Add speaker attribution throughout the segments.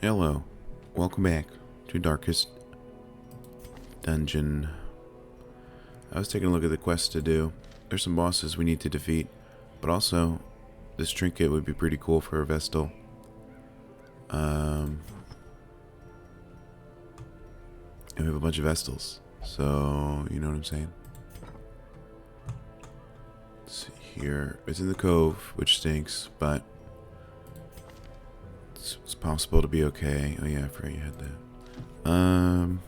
Speaker 1: Hello, welcome back to Darkest Dungeon. I was taking a look at the quests to do. There's some bosses we need to defeat, but also this trinket would be pretty cool for a Vestal. And we have a bunch of Vestals, so you know what I'm saying? Let's see here. It's in the cove, which stinks, but it's possible to be okay. Oh yeah, I forgot you had that.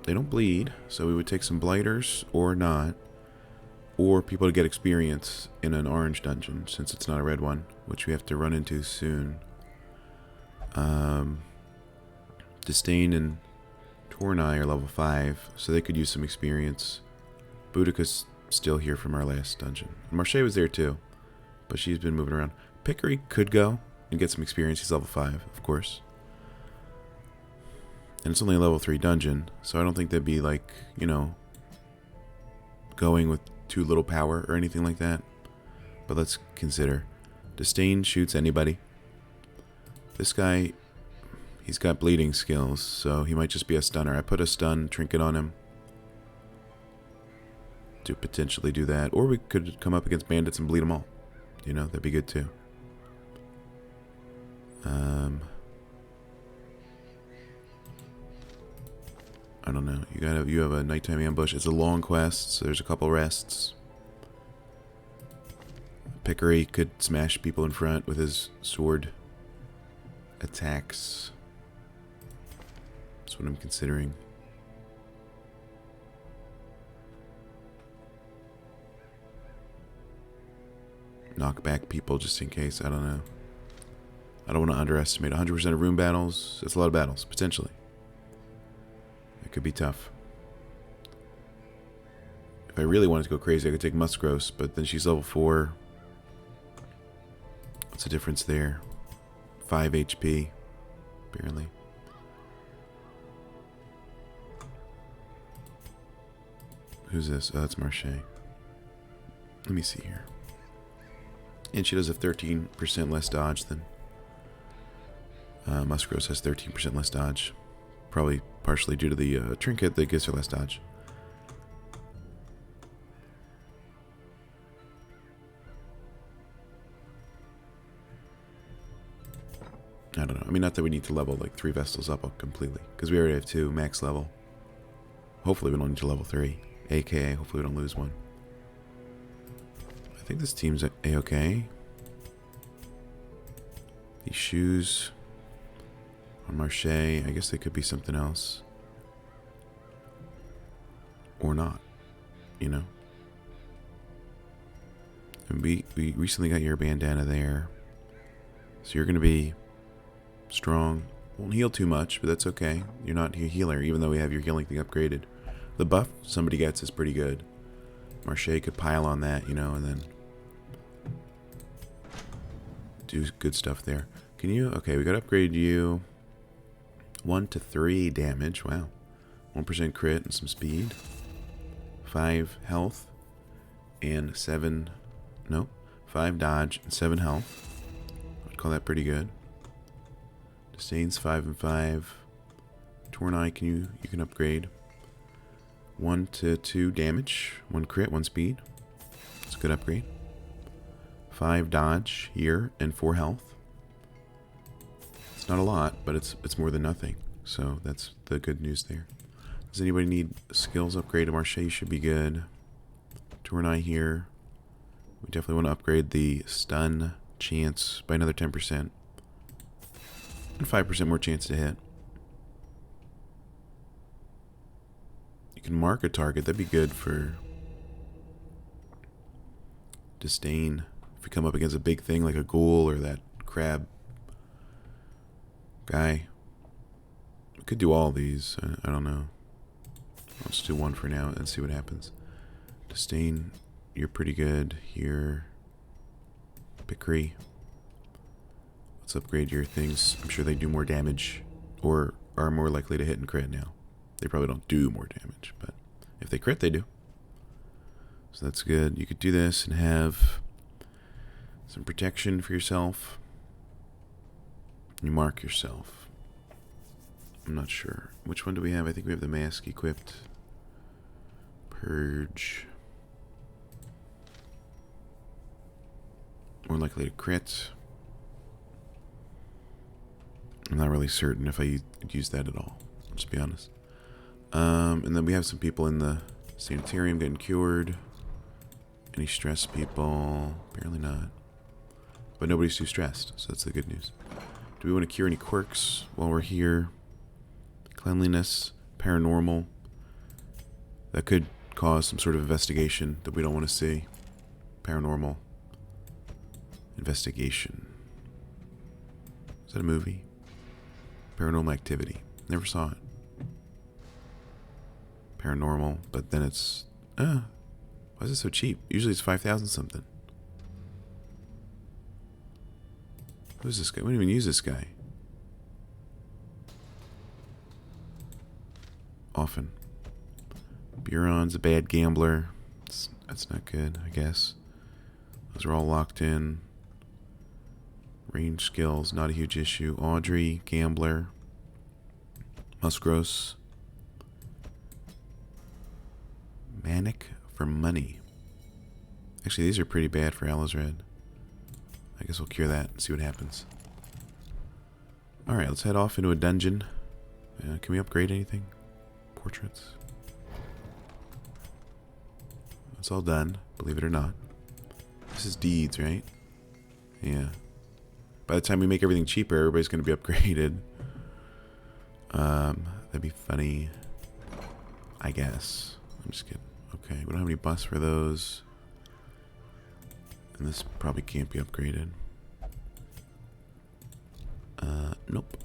Speaker 1: They don't bleed, so we would take some blighters or not, or people to get experience in an orange dungeon since it's not a red one, which we have to run into soon. Disdain and Tornai are level 5, so they could use some experience. Boudica's still here from our last dungeon. Marche was there too, but she's been moving around. Pickery could go and get some experience. He's level 5, of course. And it's only a level 3 dungeon, so I don't think they'd be like, you know, going with too little power or anything like that. But let's consider. Disdain shoots anybody. This guy, he's got bleeding skills, so he might just be a stunner. I put a stun trinket on him to potentially do that. Or we could come up against bandits and bleed them all. You know, that'd be good too. I don't know. You have a nighttime ambush. It's a long quest, so there's a couple rests. Pickery could smash people in front with his sword attacks. That's what I'm considering. Knock back people just in case. I don't know. I don't want to underestimate 100% of room battles. That's a lot of battles, potentially. It could be tough. If I really wanted to go crazy, I could take Musgross, but then she's level 4. What's the difference there? 5 HP, barely. Who's this? Oh, that's Marche. Let me see here. And she does have 13% less dodge than Musgross has 13% less dodge. Probably partially due to the trinket that gives her less dodge. I don't know. I mean, not that we need to level like 3 Vestals up completely, because we already have 2 max level. Hopefully we don't need to level 3. AKA, hopefully we don't lose one. I think this team's A-okay. These shoes on Marche, I guess they could be something else. Or not, you know? And we recently got your bandana there. So you're going to be strong. Won't heal too much, but that's okay. You're not a healer, even though we have your healing thing upgraded. The buff somebody gets is pretty good. Marche could pile on that, you know, and then do good stuff there. Can you? Okay, we got to upgrade you. 1 to 3 damage. Wow. 1% crit and some speed. 5 health. And 7... Nope. 5 dodge and 7 health. I'd call that pretty good. Disdain's 5 and 5. Tornai, you can upgrade. 1 to 2 damage. 1 crit, 1 speed. That's a good upgrade. 5 dodge here and 4 health. It's not a lot, but it's more than nothing. So that's the good news there. Does anybody need skills upgrade? Marche should be good. Tornai here. We definitely want to upgrade the stun chance by another 10%. And 5% more chance to hit. You can mark a target. That'd be good for Disdain. If we come up against a big thing like a ghoul or that crab guy. We could do all these. I don't know. Let's do one for now and see what happens. Disdain, you're pretty good here. Pickery. Let's upgrade your things. I'm sure they do more damage or are more likely to hit and crit now. They probably don't do more damage, but if they crit, they do. So that's good. You could do this and have some protection for yourself. You mark yourself. I'm not sure. Which one do we have? I think we have the mask equipped. Purge. More likely to crit. I'm not really certain if I use that at all. I'll just be honest. And then we have some people in the sanitarium getting cured. Any stressed people? Apparently not. But nobody's too stressed, so that's the good news. Do we want to cure any quirks while we're here? Cleanliness, paranormal. That could cause some sort of investigation that we don't want to see. Paranormal investigation. Is that a movie? Paranormal Activity. Never saw it. Paranormal, but then it's... why is it so cheap? Usually it's 5,000 something. Who's this guy? We don't even use this guy. Often. Buron's a bad gambler. That's not good, I guess. Those are all locked in. Range skills, not a huge issue. Audrey, gambler. Musgross. Manic for money. Actually, these are pretty bad for Alazred. I guess we'll cure that and see what happens. Alright, let's head off into a dungeon. Can we upgrade anything? Portraits. It's all done, believe it or not. This is deeds, right? Yeah. By the time we make everything cheaper, everybody's going to be upgraded. That'd be funny. I guess. I'm just kidding. Okay, we don't have any busts for those. And this probably can't be upgraded. Nope.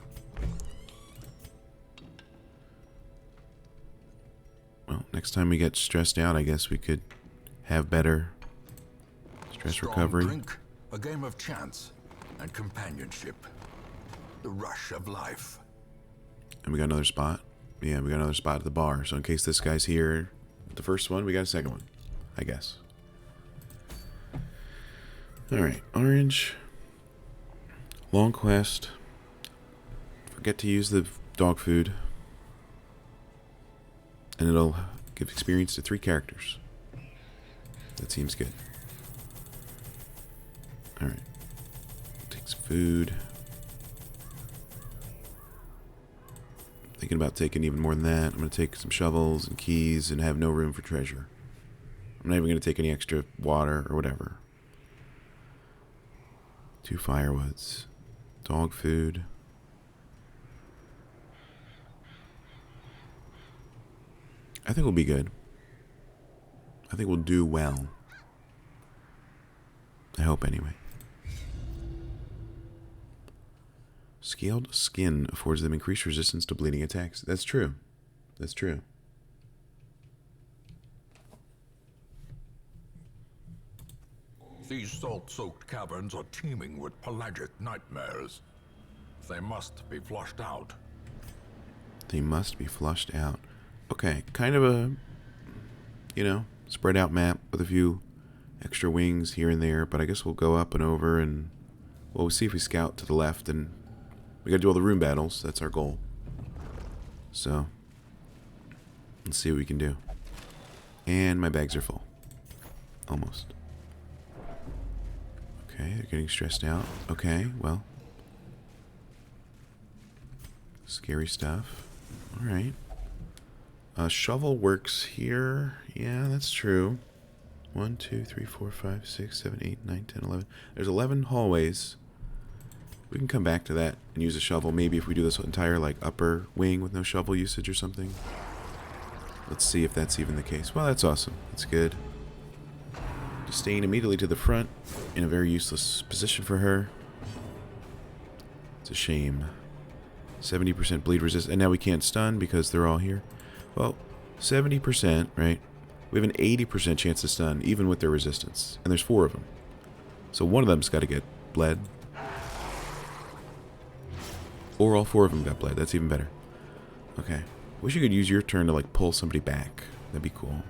Speaker 1: Well, next time we get stressed out, I guess we could have better stress
Speaker 2: Strong
Speaker 1: recovery.
Speaker 2: Drink, a game of chance and companionship. The rush of life.
Speaker 1: And we got another spot. Yeah, we got another spot at the bar. So in case this guy's here at the first one, we got a second one. I guess. Alright, orange. Long quest. Forget to use the dog food. And it'll give experience to 3 characters. That seems good. Alright. Take some food. Thinking about taking even more than that. I'm going to take some shovels and keys and have no room for treasure. I'm not even going to take any extra water or whatever. 2 firewoods. Dog food. I think we'll be good. I think we'll do well. I hope anyway. Scaled skin affords them increased resistance to bleeding attacks. That's true. That's true.
Speaker 2: These salt-soaked caverns are teeming with pelagic nightmares. They must be flushed out.
Speaker 1: They must be flushed out. Okay, kind of a, you know, spread out map with a few extra wings here and there, but I guess we'll go up and over and, well, we'll see if we scout to the left, and we gotta do all the room battles. That's our goal. So, let's see what we can do. And my bags are full. Almost. Okay, they're getting stressed out. Okay, well. Scary stuff. Alright. Shovel works here. Yeah, that's true. 1, 2, 3, 4, 5, 6, 7, 8, 9, 10, 11. There's 11 hallways. We can come back to that and use a shovel. Maybe if we do this entire like upper wing with no shovel usage or something. Let's see if that's even the case. Well, that's awesome. That's good. Just staying immediately to the front in a very useless position for her. It's a shame. 70% bleed resist. And now we can't stun because they're all here. Well, 70%, right? We have an 80% chance to stun, even with their resistance. And there's 4 of them. So one of them's got to get bled. Or all 4 of them got bled. That's even better. Okay. Wish you could use your turn to, like, pull somebody back. That'd be cool.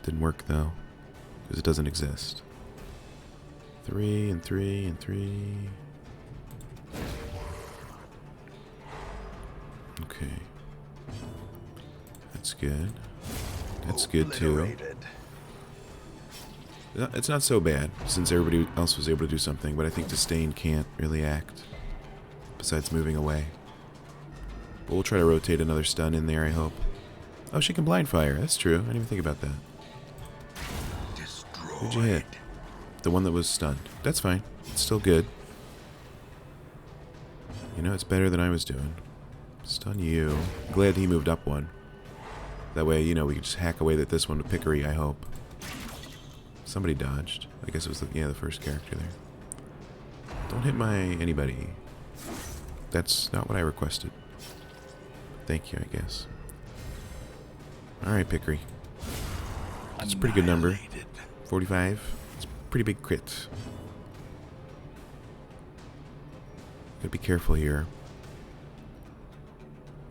Speaker 1: Didn't work, though. Because it doesn't exist. 3 and 3 and 3. Okay. That's good. That's good too. It's not so bad, since everybody else was able to do something, but I think Disdain can't really act, besides moving away. But we'll try to rotate another stun in there, I hope. Oh, she can blind fire. That's true. I didn't even think about that. Who'd you hit? The one that was stunned. That's fine. It's still good. You know, it's better than I was doing. Stun you. Glad he moved up one. That way, you know, we could just hack away at this one with Pickery, I hope. Somebody dodged. I guess it was the first character there. Don't hit my anybody. That's not what I requested. Thank you, I guess. Alright, Pickery. It's a pretty good number. 45. It's a pretty big crit. Gotta be careful here.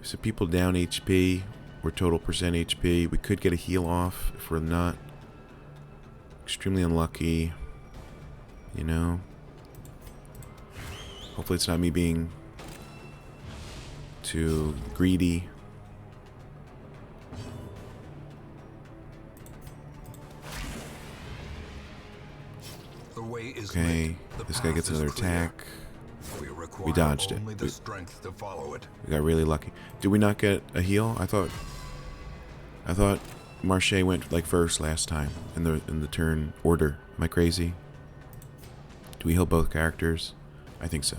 Speaker 1: So people down HP or total percent HP. We could get a heal off if we're not extremely unlucky. You know. Hopefully it's not me being too greedy. Okay, this guy gets another attack. We dodged it. We got really lucky. Did we not get a heal? I thought Marche went like first last time in the turn order. Am I crazy? Do we heal both characters? I think so.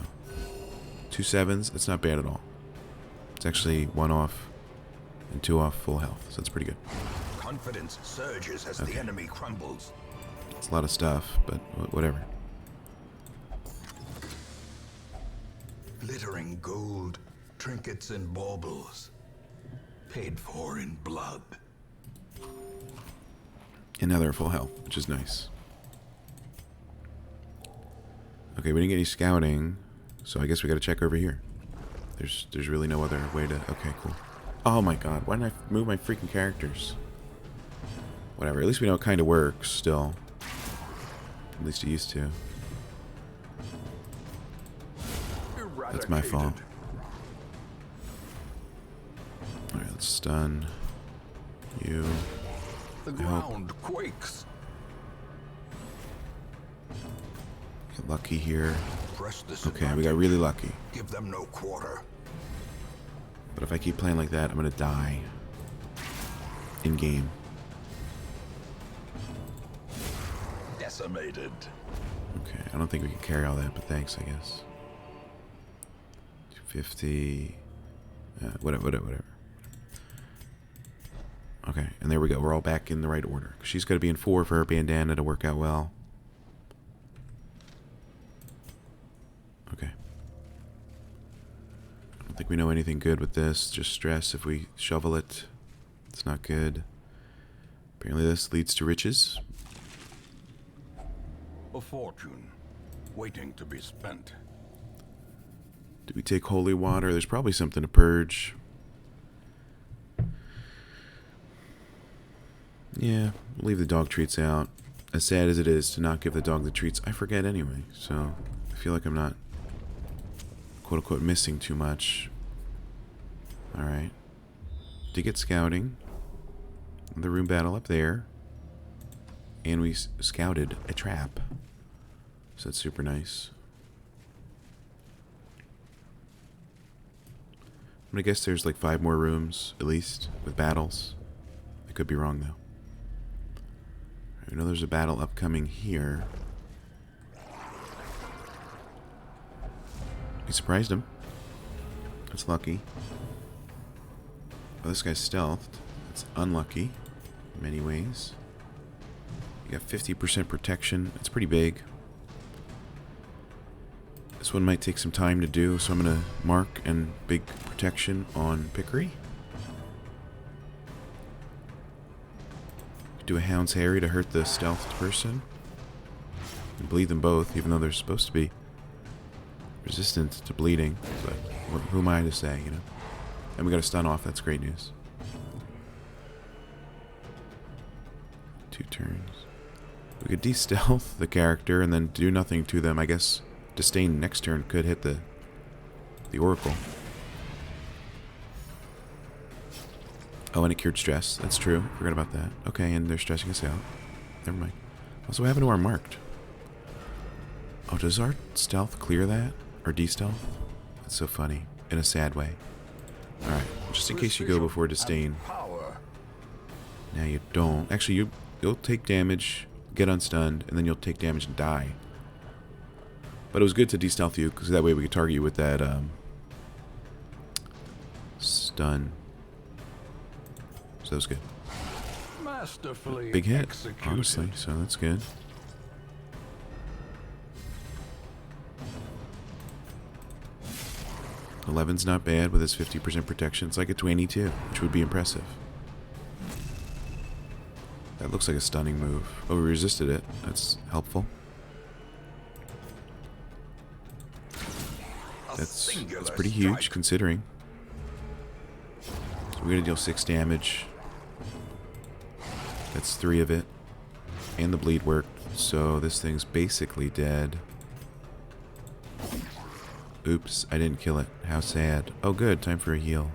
Speaker 1: 2 7s. It's not bad at all. It's actually 1 off and 2 off full health, so it's pretty good.
Speaker 2: Confidence surges as the enemy crumbles.
Speaker 1: It's a lot of stuff, but whatever.
Speaker 2: Glittering gold, trinkets and baubles, paid for in blood.
Speaker 1: And now they're full health, which is nice. Okay, we didn't get any scouting, so I guess we gotta check over here. There's really no other way to... Okay, cool. Oh my god, why didn't I move my freaking characters? Whatever, at least we know it kind of works still. At least it used to. That's my fault. Alright, let's stun you.
Speaker 2: The ground quakes.
Speaker 1: Get lucky here. Okay, we got really lucky.
Speaker 2: Give them no quarter.
Speaker 1: But if I keep playing like that, I'm gonna die. In game.
Speaker 2: Decimated.
Speaker 1: Okay, I don't think we can carry all that, but thanks, I guess. 250. Whatever. Okay, and there we go. We're all back in the right order. She's got to be in 4 for her bandana to work out well. Okay. I don't think we know anything good with this. Just stress if we shovel it. It's not good. Apparently this leads to riches.
Speaker 2: A fortune, waiting to be spent.
Speaker 1: Did we take holy water? There's probably something to purge. Yeah, leave the dog treats out. As sad as it is to not give the dog the treats, I forget anyway. So I feel like I'm not, quote unquote, missing too much. Alright. Did get scouting. The room battle up there. And we scouted a trap. So that's super nice. I'm gonna guess there's like 5 more rooms, at least, with battles. I could be wrong, though. I know there's a battle upcoming here. We surprised him. That's lucky. Oh, this guy's stealthed. That's unlucky in many ways. You got 50% protection. It's pretty big. This one might take some time to do, so I'm going to mark and big protection on Pickery. Do a Hound's Harry to hurt the stealthed person. And bleed them both, even though they're supposed to be resistant to bleeding. But who am I to say, you know? And we got a stun off. That's great news. 2 turns. We could de-stealth the character and then do nothing to them. I guess Disdain next turn could hit the Oracle. Oh, and it cured stress. That's true. Forgot about that. Okay, and they're stressing us out. Never mind. Also, what happened to our marked? Oh, does our stealth clear that? Or de-stealth? That's so funny. In a sad way. Alright, just in case you go before Disdain. Now you don't. Actually, you'll take damage, get unstunned, and then you'll take damage and die. But it was good to de-stealth you, because that way we could target you with that, stun. So that was good. Big hit, honestly, so that's good. $11's not bad with his 50% protection. It's like a 22, which would be impressive. That looks like a stunning move. Oh, we resisted it. That's helpful. That's pretty huge, considering. So we're going to deal 6 damage. That's 3 of it. And the bleed worked. So this thing's basically dead. Oops, I didn't kill it. How sad. Oh good, time for a heal.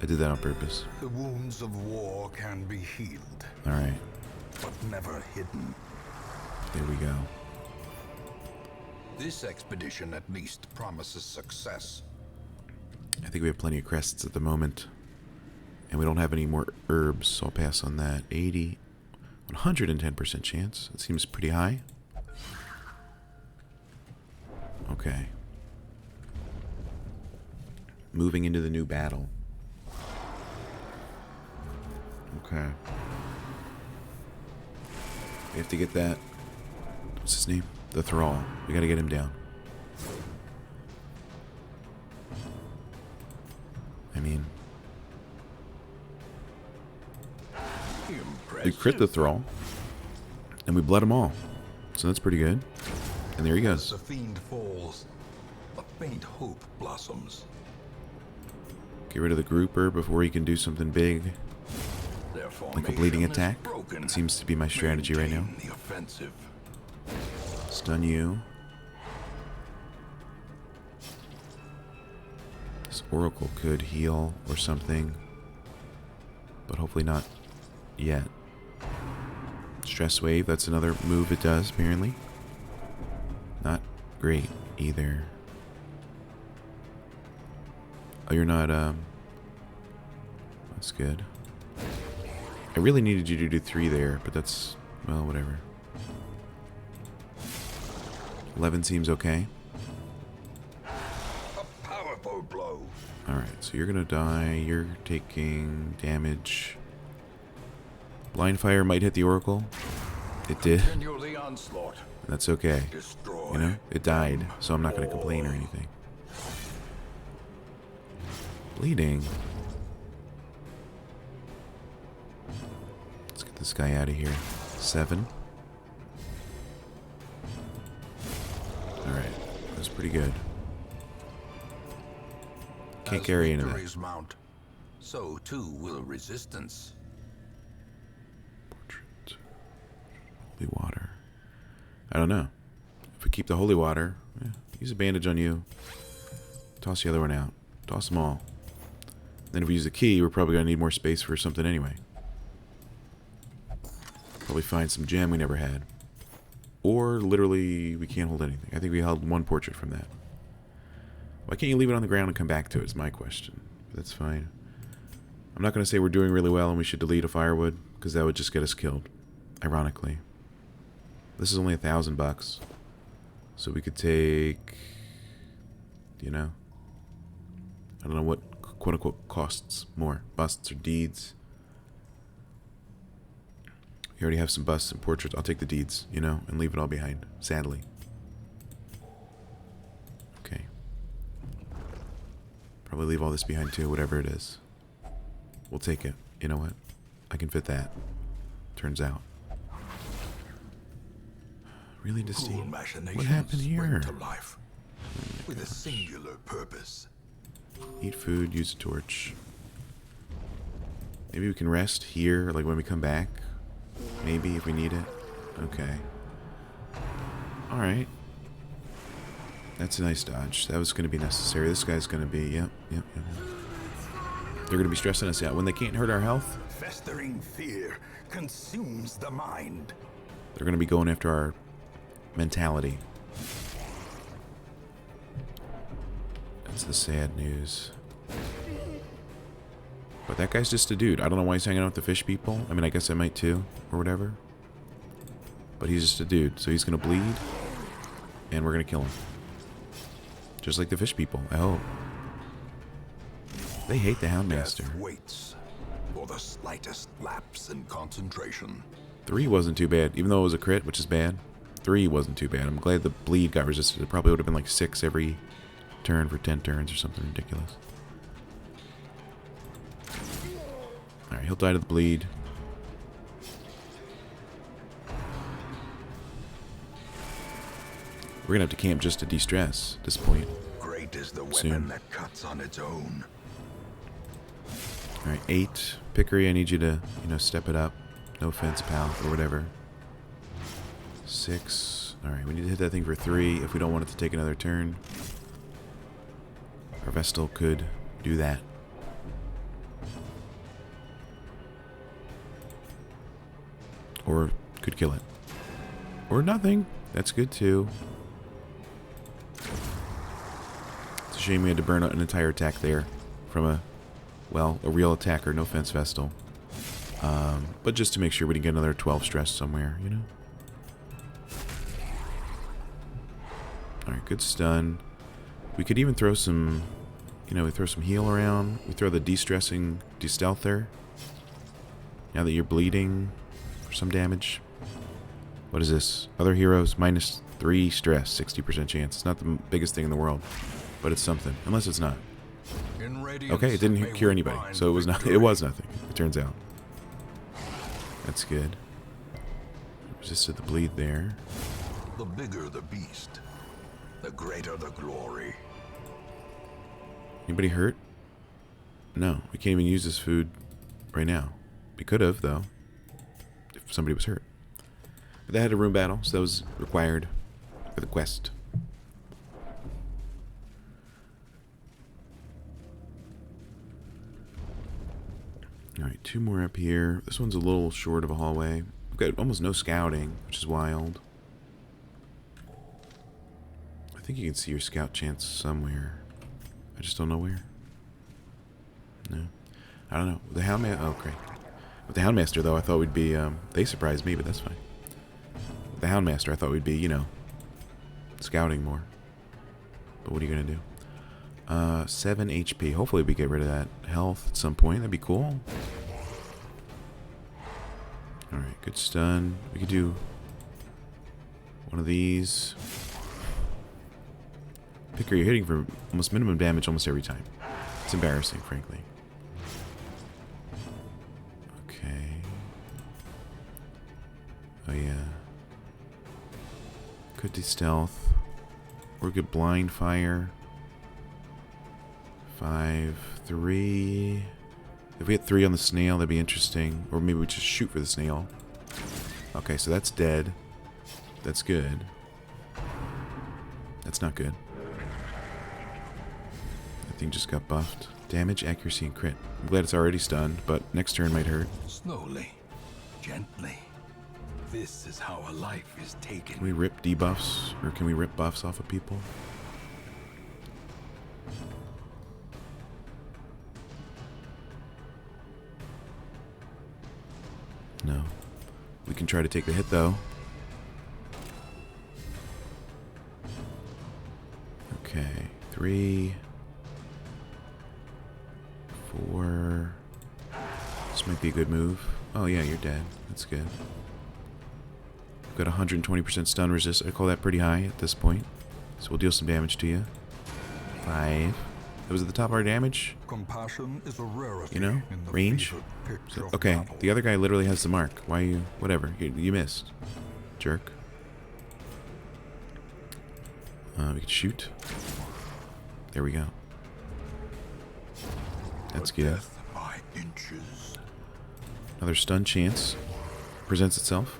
Speaker 1: I did that on purpose.
Speaker 2: The wounds of war can be healed.
Speaker 1: Alright.
Speaker 2: But never hidden.
Speaker 1: There we go.
Speaker 2: This expedition at least promises success.
Speaker 1: I think we have plenty of crests at the moment. And we don't have any more herbs, so I'll pass on that. 80. 110% chance. That seems pretty high. Okay. Moving into the new battle. Okay. We have to get that. What's his name? The Thrall. We gotta get him down. I mean, we crit the Thrall, and we bled them all. So that's pretty good. And there he goes.
Speaker 2: As the fiend falls, a faint hope blossoms.
Speaker 1: Get rid of the grouper before he can do something big. Like a bleeding attack. It seems to be my strategy right now.
Speaker 2: The offensive.
Speaker 1: Stun you. This Oracle could heal or something. But hopefully not yet. Stress Wave, that's another move it does, apparently. Not great either. Oh, you're not, that's good. I really needed you to do 3 there, but that's, well, whatever. 11 seems okay.
Speaker 2: A powerful blow.
Speaker 1: Alright, so you're gonna die. You're taking damage. Blind Fire might hit the Oracle. It did.
Speaker 2: Continue the onslaught.
Speaker 1: That's okay.
Speaker 2: Destroy.
Speaker 1: You know, it died, so I'm not gonna complain or anything. Bleeding. Let's get this guy out of here. 7. Alright, that was pretty good. Can't carry into that.
Speaker 2: Victories mount, so too will resistance.
Speaker 1: Portrait. Holy water. I don't know. If we keep the holy water, yeah, use a bandage on you. Toss the other one out. Toss them all. Then if we use the key, we're probably going to need more space for something anyway. Probably find some gem we never had. Or literally, we can't hold anything. I think we held 1 portrait from that. Why can't you leave it on the ground and come back to it is my question. But that's fine. I'm not going to say we're doing really well and we should delete a firewood, because that would just get us killed. Ironically. This is only $1,000. So we could take... You know? I don't know what quote-unquote costs more. Busts or deeds. We already have some busts and portraits. I'll take the deeds, you know, and leave it all behind. Sadly. Okay. Probably leave all this behind too, whatever it is. We'll take it. You know what? I can fit that. Turns out. Really distinct. What happened here?
Speaker 2: To life with a singular purpose.
Speaker 1: Eat food, use a torch. Maybe we can rest here, like when we come back. Maybe, if we need it. Okay. Alright. That's a nice dodge. That was going to be necessary. This guy's going to be... Yep. They're going to be stressing us out when they can't hurt our health.
Speaker 3: Festering fear consumes the mind.
Speaker 1: They're going to be going after our mentality. That's the sad news. But that guy's just a dude. I don't know why he's hanging out with the fish people. I mean, I guess I might too, or whatever. But he's just a dude, so he's going to bleed. And we're going to kill him. Just like the fish people, I hope. They hate the Houndmaster.
Speaker 2: Death waits for the slightest lapse in concentration.
Speaker 1: 3 wasn't too bad, even though it was a crit, which is bad. 3 wasn't too bad. I'm glad the bleed got resisted. It probably would have been like 6 every turn for 10 turns or something ridiculous. Alright, he'll die to the bleed. We're gonna have to camp just to de-stress at this point.
Speaker 2: Great is the
Speaker 1: Soon.
Speaker 2: weapon that cuts on its own.
Speaker 1: Alright, 8. Pickery, I need you to, step it up. No offense, pal, or whatever. 6. Alright, we need to hit that thing for 3 if we don't want it to take another turn. Our Vestal could do that. Or could kill it. Or nothing. That's good too. It's a shame we had to burn out an entire attack there from a real attacker. No offense, Vestal. But just to make sure we didn't get another 12 stress somewhere, Alright, good stun. We could even throw some, we throw some heal around. We throw the de-stressing de-stealther. Now that you're bleeding for some damage. What is this? Other heroes, -3 stress, 60% chance. It's not the biggest thing in the world, but it's something. Unless it's not.
Speaker 2: In radiance,
Speaker 1: Okay, it didn't
Speaker 2: may
Speaker 1: cure
Speaker 2: we
Speaker 1: anybody,
Speaker 2: find
Speaker 1: so it was not.
Speaker 2: victory.
Speaker 1: It was nothing. It turns out. That's good. Resisted the bleed there.
Speaker 2: The bigger the beast, the greater the glory.
Speaker 1: Anybody hurt? No, we can't even use this food right now. We could have, though, if somebody was hurt. But that had a room battle, so that was required for the quest. Alright, 2 more up here. This one's a little short of a hallway. We've got almost no scouting, which is wild. I think you can see your scout chance somewhere. I just don't know where. No. I don't know. The Houndmaster... Oh, great. With the Houndmaster, though, I thought we'd be... they surprised me, but that's fine. With the Houndmaster, I thought we'd be, scouting more. But what are you going to do? 7 HP. Hopefully we get rid of that health at some point. That'd be cool. Alright, good stun. We could do one of these. Picker, you're hitting for almost minimum damage almost every time. It's embarrassing, frankly. Okay. Oh, yeah. Could do stealth. Or good blind fire. 5, 3. If we hit 3 on the snail, that'd be interesting. Or maybe we just shoot for the snail. Okay, so that's dead. That's good. That's not good. That thing just got buffed. Damage, accuracy, and crit. I'm glad it's already stunned, but next turn might hurt.
Speaker 3: Slowly, gently. This is how a life is taken.
Speaker 1: Can we rip debuffs? Or can we rip buffs off of people? No. We can try to take the hit, though. Okay. 3. 4. This might be a good move. Oh, yeah, you're dead. That's good. We've got 120% stun resist. I call that pretty high at this point. So we'll deal some damage to you. 5. That was at the top of our damage.
Speaker 2: Compassion is a rarity.
Speaker 1: You know,
Speaker 2: in the
Speaker 1: range.
Speaker 2: fevered pitch of
Speaker 1: Okay,
Speaker 2: battle.
Speaker 1: the other guy literally has the mark. Why you... Whatever. You missed. Jerk. We can shoot. There we go. That's good.
Speaker 2: Death by inches.
Speaker 1: Another stun chance presents itself.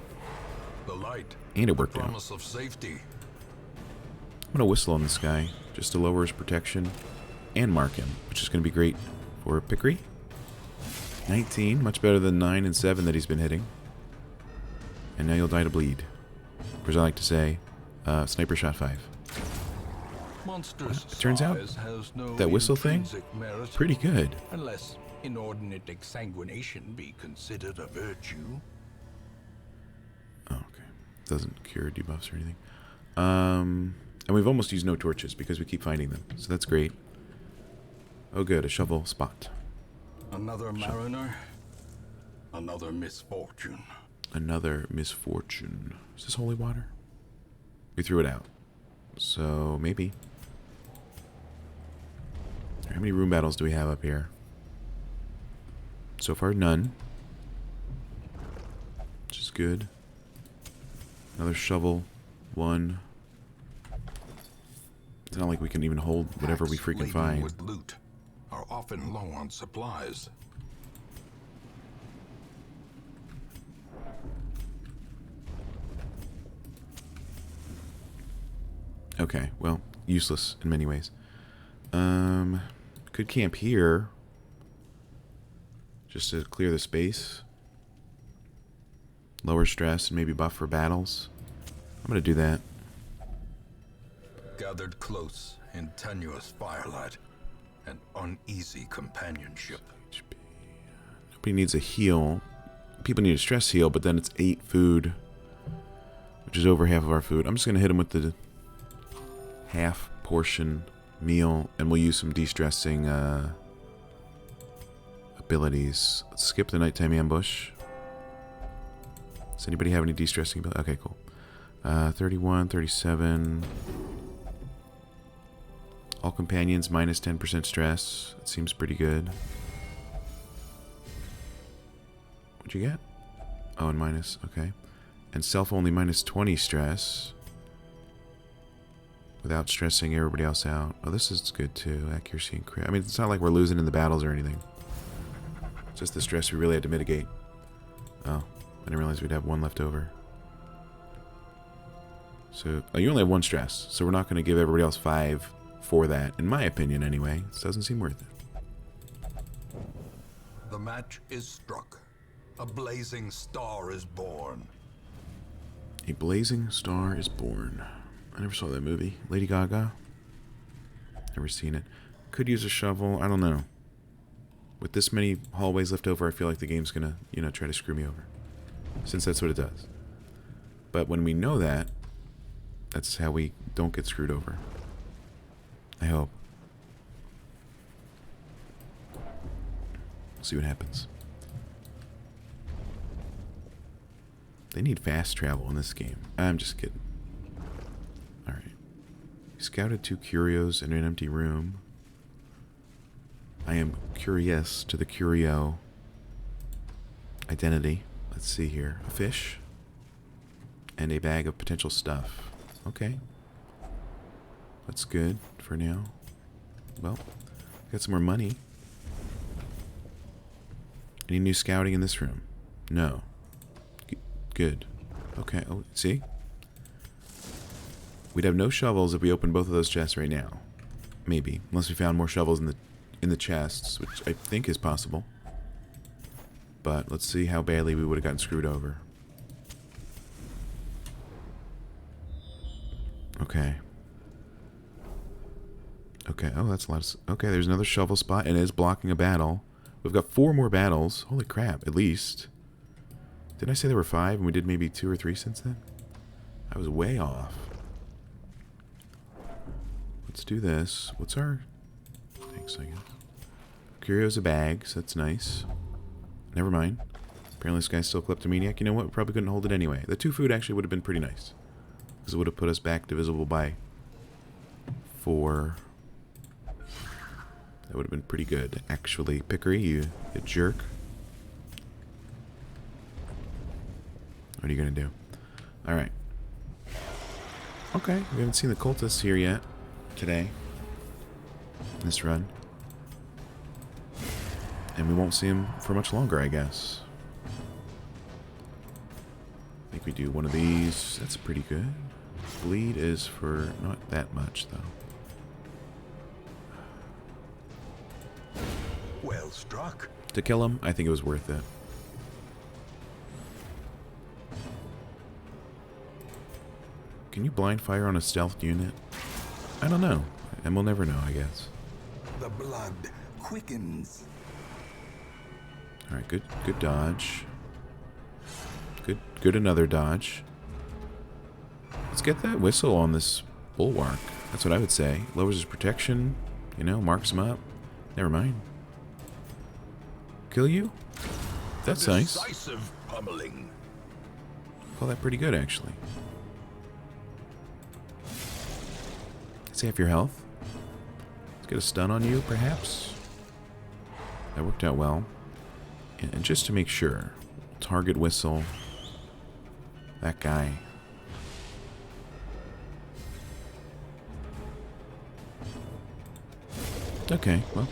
Speaker 2: The light.
Speaker 1: And it worked out.
Speaker 2: Promise of safety.
Speaker 1: I'm going to whistle on this guy just to lower his protection and mark him, which is going to be great for Pickery. 19, much better than 9 and 7 that he's been hitting. And now you'll die to bleed. Or as I like to say, sniper shot 5.
Speaker 2: Monstrous
Speaker 1: It turns out
Speaker 2: size has no
Speaker 1: that whistle thing,
Speaker 2: intrinsic merit,
Speaker 1: pretty good.
Speaker 2: unless inordinate exsanguination be considered a virtue.
Speaker 1: Oh, okay. Doesn't cure debuffs or anything. And we've almost used no torches because we keep finding them. So that's great. Oh good, a shovel spot.
Speaker 3: Another mariner, another misfortune.
Speaker 1: Another misfortune. Is this holy water? We threw it out. So maybe. How many room battles do we have up here? So far, none. Which is good. Another shovel. 1. It's not like we can even hold whatever we
Speaker 2: Packs
Speaker 1: freaking
Speaker 2: laden
Speaker 1: find.
Speaker 2: with loot are often low on supplies.
Speaker 1: Okay, well, useless in many ways. Could camp here. Just to clear the space. Lower stress and maybe buff for battles. I'm gonna do that.
Speaker 2: Gathered close in tenuous firelight and uneasy companionship.
Speaker 1: Nobody needs a heal. People need a stress heal, but then it's 8 food. Which is over half of our food. I'm just gonna hit him with the half portion meal, and we'll use some de-stressing abilities. Let's skip the nighttime ambush. Does anybody have any de-stressing ability? Okay, cool. 31, 37. All companions minus 10% stress. It seems pretty good. What'd you get? Oh, and minus. Okay. And self only minus 20 stress. Without stressing everybody else out. Oh, this is good too. Accuracy and crit. I mean, it's not like we're losing in the battles or anything. It's just the stress we really had to mitigate. Oh, I didn't realize we'd have 1 left over. So, oh, you only have 1 stress. So we're not going to give everybody else 5 for that. In my opinion, anyway. This doesn't seem worth it.
Speaker 2: The match is struck. A blazing star is born.
Speaker 1: A blazing star is born. I never saw that movie. Lady Gaga. Never seen it. Could use a shovel. I don't know. With this many hallways left over, I feel like the game's gonna, try to screw me over. Since that's what it does. But when we know that, that's how we don't get screwed over. I hope. We'll see what happens. They need fast travel in this game. I'm just kidding. Alright. Scouted 2 curios in an empty room. I am curious to the curio identity. Let's see here. A fish. And a bag of potential stuff. Okay. That's good for now. Well, got some more money. Any new scouting in this room? No. Good. Okay. Oh, see? We'd have no shovels if we opened both of those chests right now. Maybe. Unless we found more shovels in the chests, which I think is possible. But let's see how badly we would have gotten screwed over. Okay. Okay, oh, that's a lot of... Okay, there's another shovel spot, and it is blocking a battle. We've got 4 more battles. Holy crap, at least. Didn't I say there were 5, and we did maybe 2 or 3 since then? I was way off. Let's do this. What's our... Thanks, I guess. Curio's a bag, so that's nice. Never mind. Apparently this guy's still kleptomaniac. You know what? We probably couldn't hold it anyway. The 2 food actually would have been pretty nice. Because it would have put us back divisible by 4. That would have been pretty good, actually. Pickery, you jerk. What are you going to do? Alright. Okay, we haven't seen the cultists here yet. Today. In this run. And we won't see him for much longer, I guess. I think we do one of these. That's pretty good. Bleed is for not that much, though.
Speaker 2: Well struck.
Speaker 1: to kill him, I think it was worth it. Can you blind fire on a stealth unit? I don't know. And we'll never know, I guess.
Speaker 3: The blood quickens.
Speaker 1: Alright, good dodge. Good another dodge. Let's get that whistle on this bulwark. That's what I would say. Lowers his protection, you know, marks him up. Never mind. Kill you? That's nice.
Speaker 2: Decisive pummeling.
Speaker 1: Call that pretty good, actually. Let's half your health. Let's get a stun on you, perhaps. That worked out well. And just to make sure, target whistle that guy. Okay, well,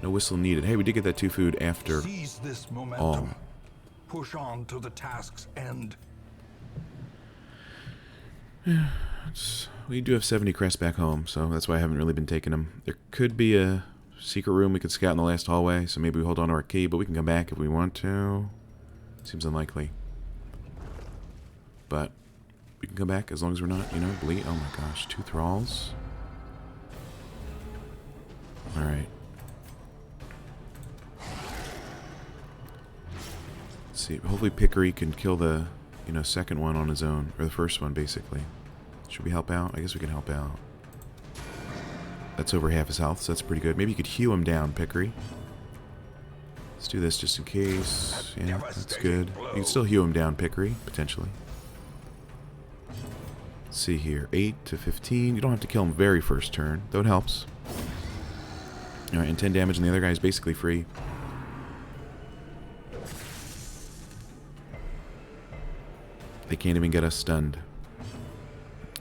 Speaker 1: no whistle needed. Hey, we did get that 2 food after
Speaker 3: Seize this momentum.
Speaker 1: all.
Speaker 3: Push on to the task's end.
Speaker 1: We do have 70 crests back home, so that's why I haven't really been taking them. There could be a secret room we could scout in the last hallway, so maybe we hold on to our key, but we can come back if we want to. Seems unlikely. But we can come back as long as we're not, you know, bleed. Oh my gosh, 2 thralls. Alright. Let's see. Hopefully Pickery can kill the, you know, second one on his own. Or the first one, basically. Should we help out? I guess we can help out. That's over half his health, so that's pretty good. Maybe you could hew him down, Pickery. Let's do this just in case. Yeah, that's good. You can still hew him down, Pickery, potentially. Let's see here. 8 to 15. You don't have to kill him very first turn, though it helps. Alright, and 10 damage, and the other guy is basically free. They can't even get us stunned.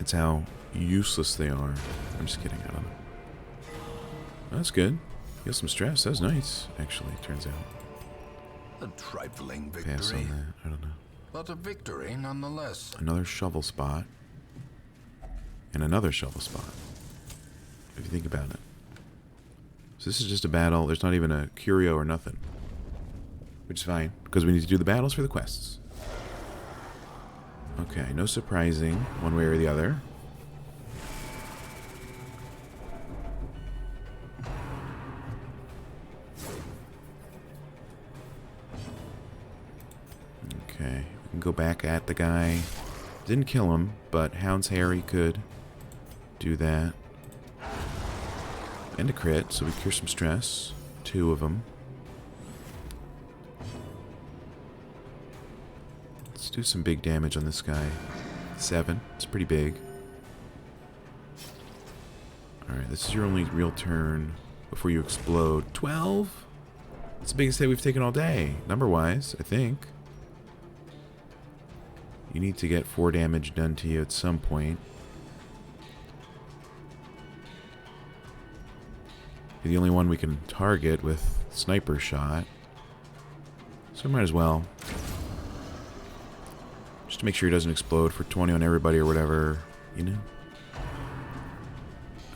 Speaker 1: It's how useless they are. I'm just kidding, I don't know. That's good. Feel some stress. That was nice, actually, turns out.
Speaker 3: A trifling victory.
Speaker 1: Pass on that. I don't know.
Speaker 3: But a victory nonetheless.
Speaker 1: Another shovel spot. And another shovel spot. If you think about it. So this is just a battle. There's not even a curio or nothing. Which is fine, because we need to do the battles for the quests. Okay, no surprising one way or the other. Okay, we can go back at the guy. Didn't kill him, but Hound's Harry could do that. And a crit, so we cure some stress. 2 of them. Let's do some big damage on this guy. 7. It's pretty big. Alright, this is your only real turn before you explode. 12? That's the biggest hit we've taken all day, number-wise, I think. You need to get 4 damage done to you at some point. You're the only one we can target with sniper shot. So we might as well. Just to make sure he doesn't explode for 20 on everybody or whatever, you know?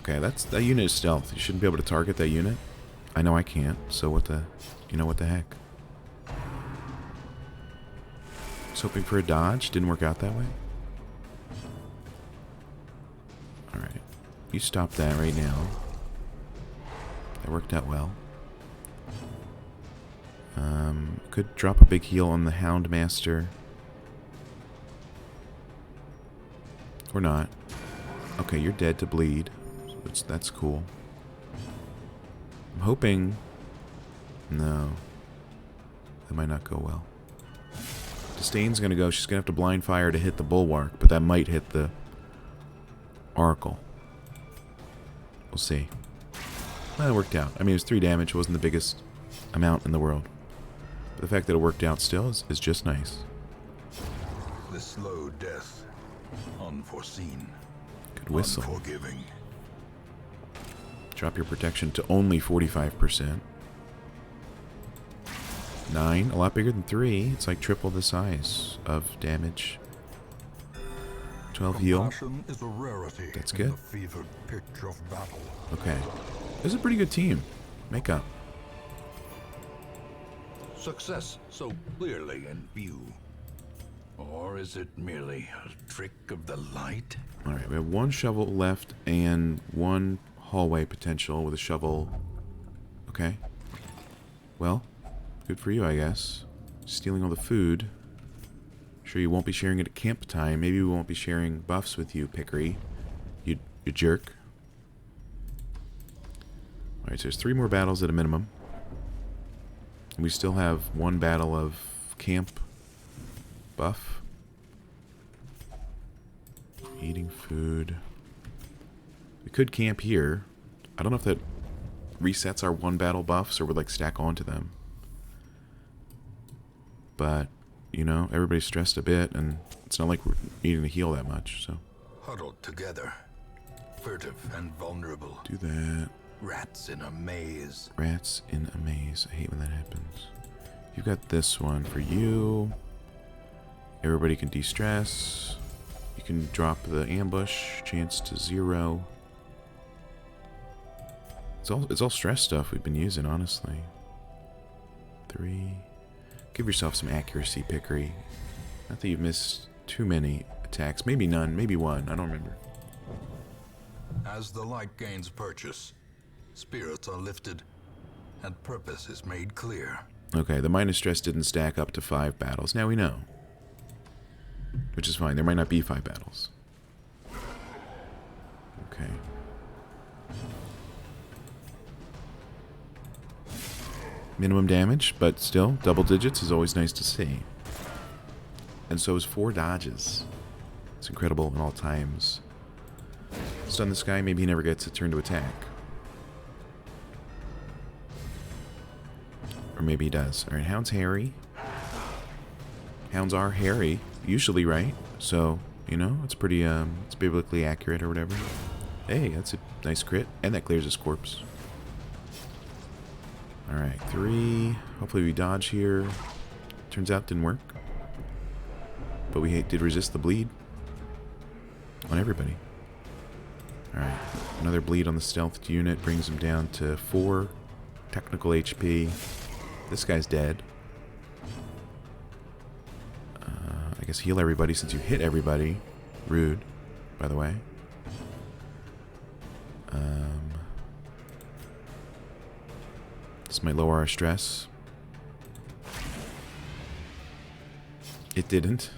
Speaker 1: Okay, that unit is stealth. You shouldn't be able to target that unit. I know I can't, so what the, you know, what the heck? I was hoping for a dodge, didn't work out that way. Alright, you stop that right now. That worked out well. Could drop a big heal on the Houndmaster. Or not. Okay, you're dead to bleed. That's cool. I'm hoping... No. That might not go well. Disdain's gonna go. She's gonna have to blind fire to hit the bulwark, but that might hit the Oracle. We'll see. Well, it worked out. I mean, it was 3 damage. It wasn't the biggest amount in the world. But the fact that it worked out still is just nice.
Speaker 3: The slow death. Unforeseen.
Speaker 1: Good whistle.
Speaker 3: Unforgiving.
Speaker 1: Drop your protection to only 45%. 9, a lot bigger than 3. It's like triple the size of damage. 12 heal.
Speaker 3: Compassion is a rarity.
Speaker 1: That's
Speaker 3: in
Speaker 1: good.
Speaker 3: the fevered pitch of battle.
Speaker 1: Okay. This is a pretty good team. Make up.
Speaker 2: Success so clearly in view. Or is it merely a trick of the light?
Speaker 1: Alright, we have one shovel left and one hallway potential with a shovel. Okay. Well, good for you, I guess. Stealing all the food. Sure you won't be sharing it at camp time. Maybe we won't be sharing buffs with you, Pickery. You jerk. Alright, so there's 3 more battles at a minimum. And we still have 1 battle of camp buff. Eating food. We could camp here. I don't know if that resets our 1 battle buffs or would like stack onto them. But, you know, everybody's stressed a bit and it's not like we're needing to heal that much, so.
Speaker 2: Huddled together. Furtive and vulnerable.
Speaker 1: Do that.
Speaker 2: Rats in a maze.
Speaker 1: Rats in a maze. I hate when that happens. You've got this one for you. Everybody can de-stress. You can drop the ambush. Chance to 0. It's all stress stuff we've been using, honestly. 3. Give yourself some accuracy, Pickery. Not that you've missed too many attacks. Maybe none. Maybe 1. I don't remember.
Speaker 2: As the light gains purchase, spirits are lifted, and purpose is made clear.
Speaker 1: Okay, the minus stress didn't stack up to 5 battles. Now we know. Which is fine. There might not be 5 battles. Okay. Minimum damage, but still, double digits is always nice to see. And so is 4 dodges. It's incredible in all times. Stun this guy, maybe he never gets a turn to attack. Or maybe he does. Alright, Hound's hairy. Hounds are hairy, usually, right? So, you know, it's pretty, it's biblically accurate or whatever. Hey, that's a nice crit. And that clears his corpse. Alright, 3. Hopefully we dodge here. Turns out didn't work. But we did resist the bleed. On everybody. Alright, another bleed on the stealth unit brings him down to 4 technical HP. This guy's dead. I guess heal everybody since you hit everybody. Rude, by the way. This might lower our stress. It didn't.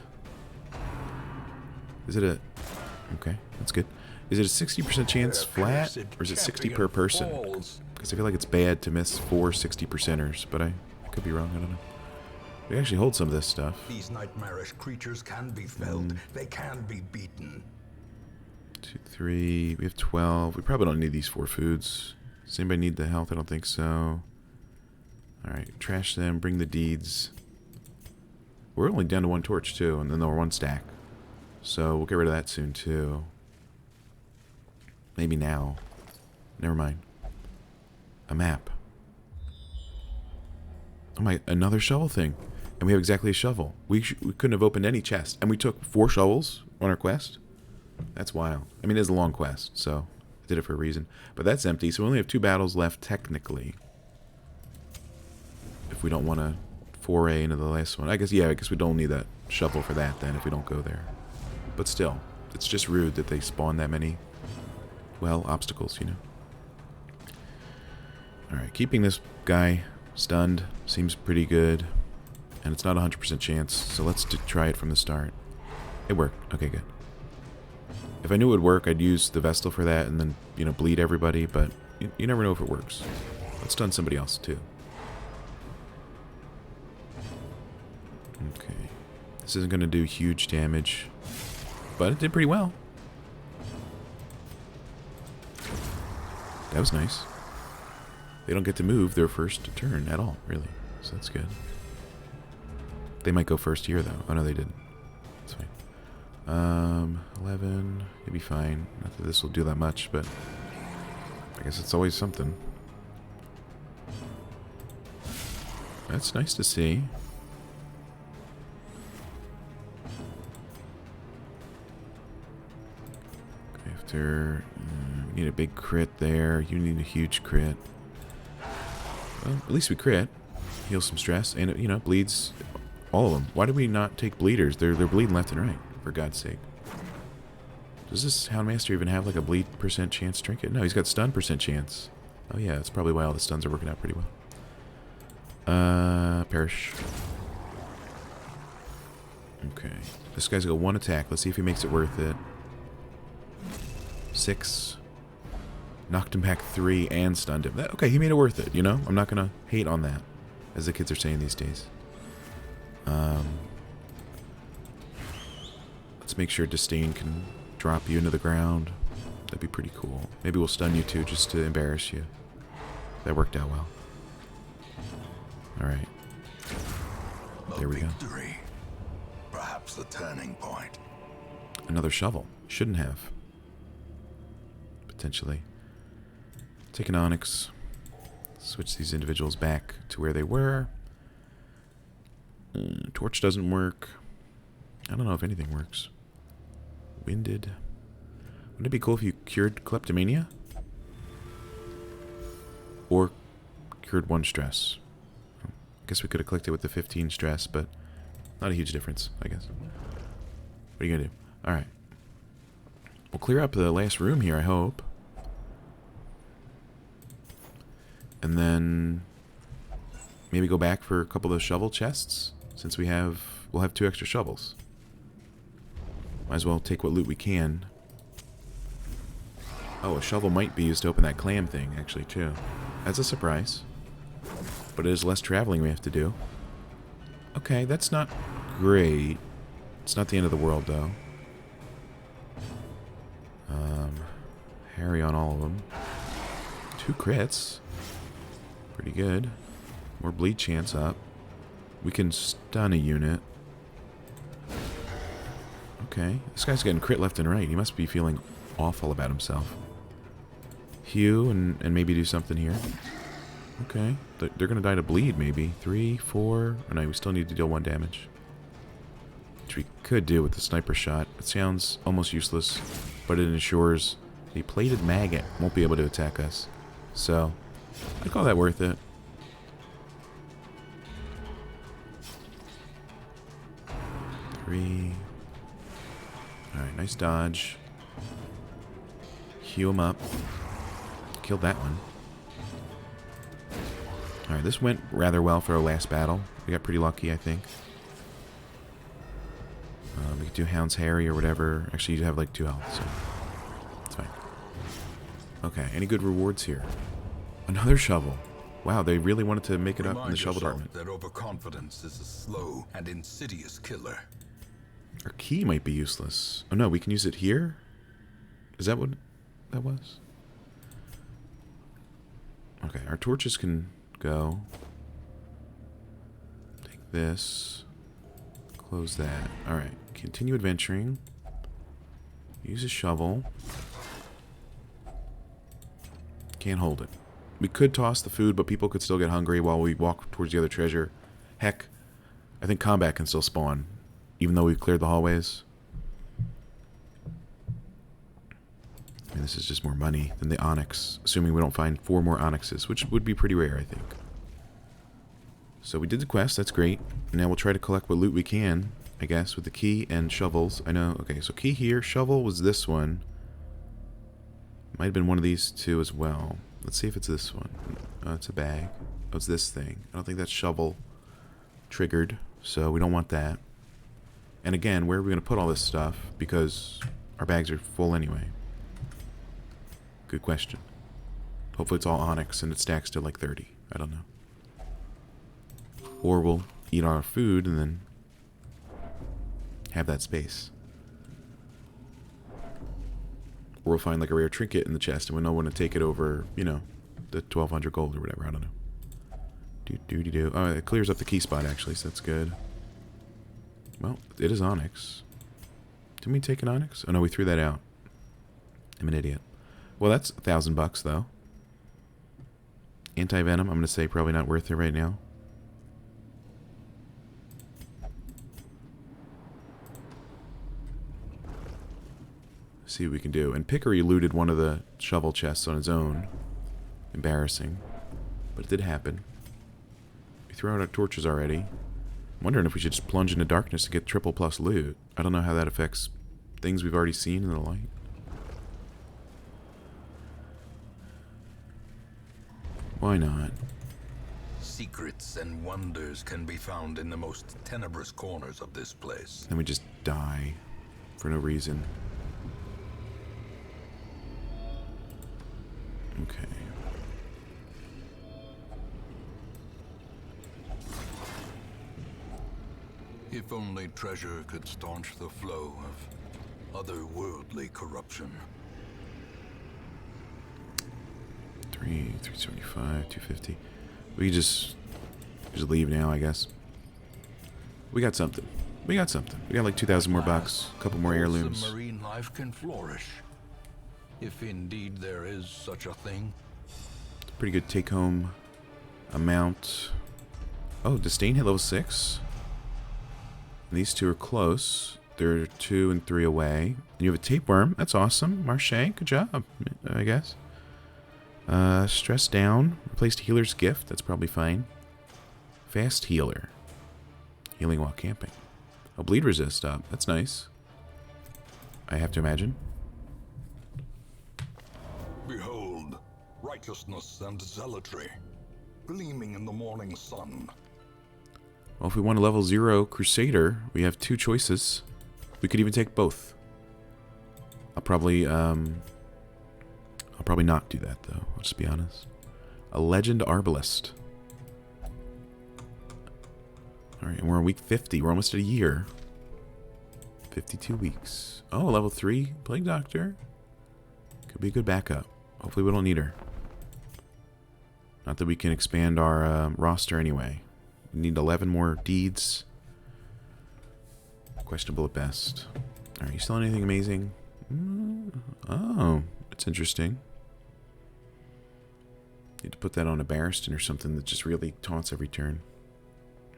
Speaker 1: Is it a... Okay, that's good. Is it a 60% chance flat, or is it 60 per person? Because I feel like it's bad to miss 4 60%ers, but I could be wrong, I don't know. We actually hold some of this stuff.
Speaker 2: These nightmarish creatures can be felled. They can be beaten.
Speaker 1: 2, 3. We have 12. We probably don't need these 4 foods. Does anybody need the health? I don't think so. Alright, trash them. Bring the deeds. We're only down to 1 torch, too, and then there were 1 stack. So we'll get rid of that soon, too. Maybe now. Never mind. A map. Oh my, another shovel thing. And we have exactly a shovel. We couldn't have opened any chest. And we took 4 shovels on our quest? That's wild. I mean, it is a long quest, so I did it for a reason. But that's empty, so we only have 2 battles left, technically. If we don't want to foray into the last one. I guess we don't need that shovel for that, then, if we don't go there. But still, it's just rude that they spawn that many, well, obstacles, you know. Alright, keeping this guy stunned seems pretty good. And it's not a 100% chance, so let's try it from the start. It worked. Okay, good. If I knew it would work, I'd use the Vestal for that and then, you know, bleed everybody, but you never know if it works. Let's stun somebody else, too. Okay. This isn't going to do huge damage, but it did pretty well. That was nice. They don't get to move their first turn at all, really. So that's good. They might go first here, though. Oh, no, they didn't. That's fine. 11. It'd be fine. Not that this will do that much, but I guess it's always something. That's nice to see. After... we need a big crit there. You need a huge crit. Well, at least we crit. Heal some stress, and it, you know, bleeds all of them. Why do we not take bleeders? They're bleeding left and right, for God's sake. Does this Houndmaster even have like a bleed % chance trinket? No, he's got stun % chance. Oh yeah, that's probably why all the stuns are working out pretty well. Perish. Okay. This guy's got 1 attack. Let's see if he makes it worth it. 6. Knocked him back 3 and stunned him. Okay, he made it worth it, you know? I'm not going to hate on that, as the kids are saying these days. Let's make sure Disdain can drop you into the ground. That'd be pretty cool. Maybe we'll stun you too, just to embarrass you. That worked out well. Alright. There we go.
Speaker 2: Victory. Perhaps the turning point.
Speaker 1: Another shovel. Shouldn't have. Potentially. Take an Onyx. Switch these individuals back to where they were. Torch doesn't work. I don't know if anything works. Winded. Wouldn't it be cool if you cured kleptomania? Or cured 1 stress. I guess we could have clicked it with the 15 stress, but not a huge difference, I guess. What are you going to do? Alright. We'll clear up the last room here, I hope. And then maybe go back for a couple of shovel chests, since we'll have 2 extra shovels. Might as well take what loot we can. Oh, a shovel might be used to open that clam thing, actually, too. That's a surprise. But it is less traveling we have to do. Okay, that's not great. It's not the end of the world, though. Harry on all of them. 2 crits. Pretty good. More bleed chance up. We can stun a unit. Okay. This guy's getting crit left and right. He must be feeling awful about himself. Hew and maybe do something here. Okay. They're going to die to bleed, maybe. 3, 4... Oh, no, we still need to deal 1 damage. Which we could do with the sniper shot. It sounds almost useless, but it ensures a plated maggot won't be able to attack us. So, I'd call that worth it. Alright, nice dodge. Hew him up. Killed that one. Alright, this went rather well for our last battle. We got pretty lucky, I think. We could do Hound's Harry or whatever. Actually, you'd have like 2 health, so it's fine. Okay, any good rewards here? Another shovel. Wow, they really wanted to make it up in the shovel department.
Speaker 2: That overconfidence is a slow and insidious killer.
Speaker 1: Our key might be useless. Oh no, we can use it here? Is that what that was? Okay, our torches can go. Take this. Close that. Alright, continue adventuring. Use a shovel. Can't hold it. We could toss the food, but people could still get hungry while we walk towards the other treasure. Heck, I think combat can still spawn, even though we've cleared the hallways. I mean, this is just more money than the onyx, assuming we don't find 4 more onyxes, which would be pretty rare, I think. So we did the quest, that's great. Now we'll try to collect what loot we can, I guess, with the key and shovels. I know, okay, so key here, shovel was this one. Might have been one of these 2 as well. Let's see if it's this one. Oh, it's a bag. Oh, it's this thing. I don't think that's shovel triggered, so we don't want that. And again, where are we going to put all this stuff? Because our bags are full anyway. Good question. Hopefully it's all onyx and it stacks to like 30. I don't know. Or we'll eat our food and then have that space. Or we'll find like a rare trinket in the chest and we'll know when to take it over, you know, the 1200 gold or whatever. I don't know. Oh, it clears up the key spot actually, so that's good. Well, it is onyx. Didn't we take an onyx? Oh no, we threw that out. I'm an idiot. Well, that's $1,000 though. Anti-venom, I'm going to say probably not worth it right now. See what we can do. And Pickery looted one of the shovel chests on his own. Embarrassing. But it did happen. We throw out our torches already. I'm wondering if we should just plunge into darkness to get triple plus loot. I don't know how that affects things we've already seen in the light. Why not?
Speaker 2: Secrets and wonders can be found in the most tenebrous corners of this place.
Speaker 1: Then we just die for no reason. Okay.
Speaker 2: If only treasure could staunch the flow of otherworldly corruption.
Speaker 1: 375, 250. We just leave now, I guess. We got something. We got something. We got like 2,000 more bucks, a couple more heirlooms.
Speaker 2: Marine life can flourish, if indeed there is such a thing.
Speaker 1: Pretty good take-home amount. Oh, Disdain hit level 6. And these two are close. They're 2 and 3 away. And you have a tapeworm. That's awesome. Marche, good job, I guess. Stress down. Replaced healer's gift. That's probably fine. Fast healer. Healing while camping. Oh, bleed resist up. That's nice. I have to imagine.
Speaker 2: Behold, righteousness and zealotry, gleaming in the morning sun.
Speaker 1: Well, if we want a level 0 Crusader, we have 2 choices. We could even take both. I'll probably not do that, though. I'll just be honest. A Legend Arbalist. Alright, and we're on week 50. We're almost at a year. 52 weeks. Oh, level 3 Plague Doctor. Could be a good backup. Hopefully we don't need her. Not that we can expand our roster anyway. We need 11 more deeds. Questionable at best. Alright, you selling anything amazing? Oh, that's interesting. Need to put that on a Barristan or something that just really taunts every turn.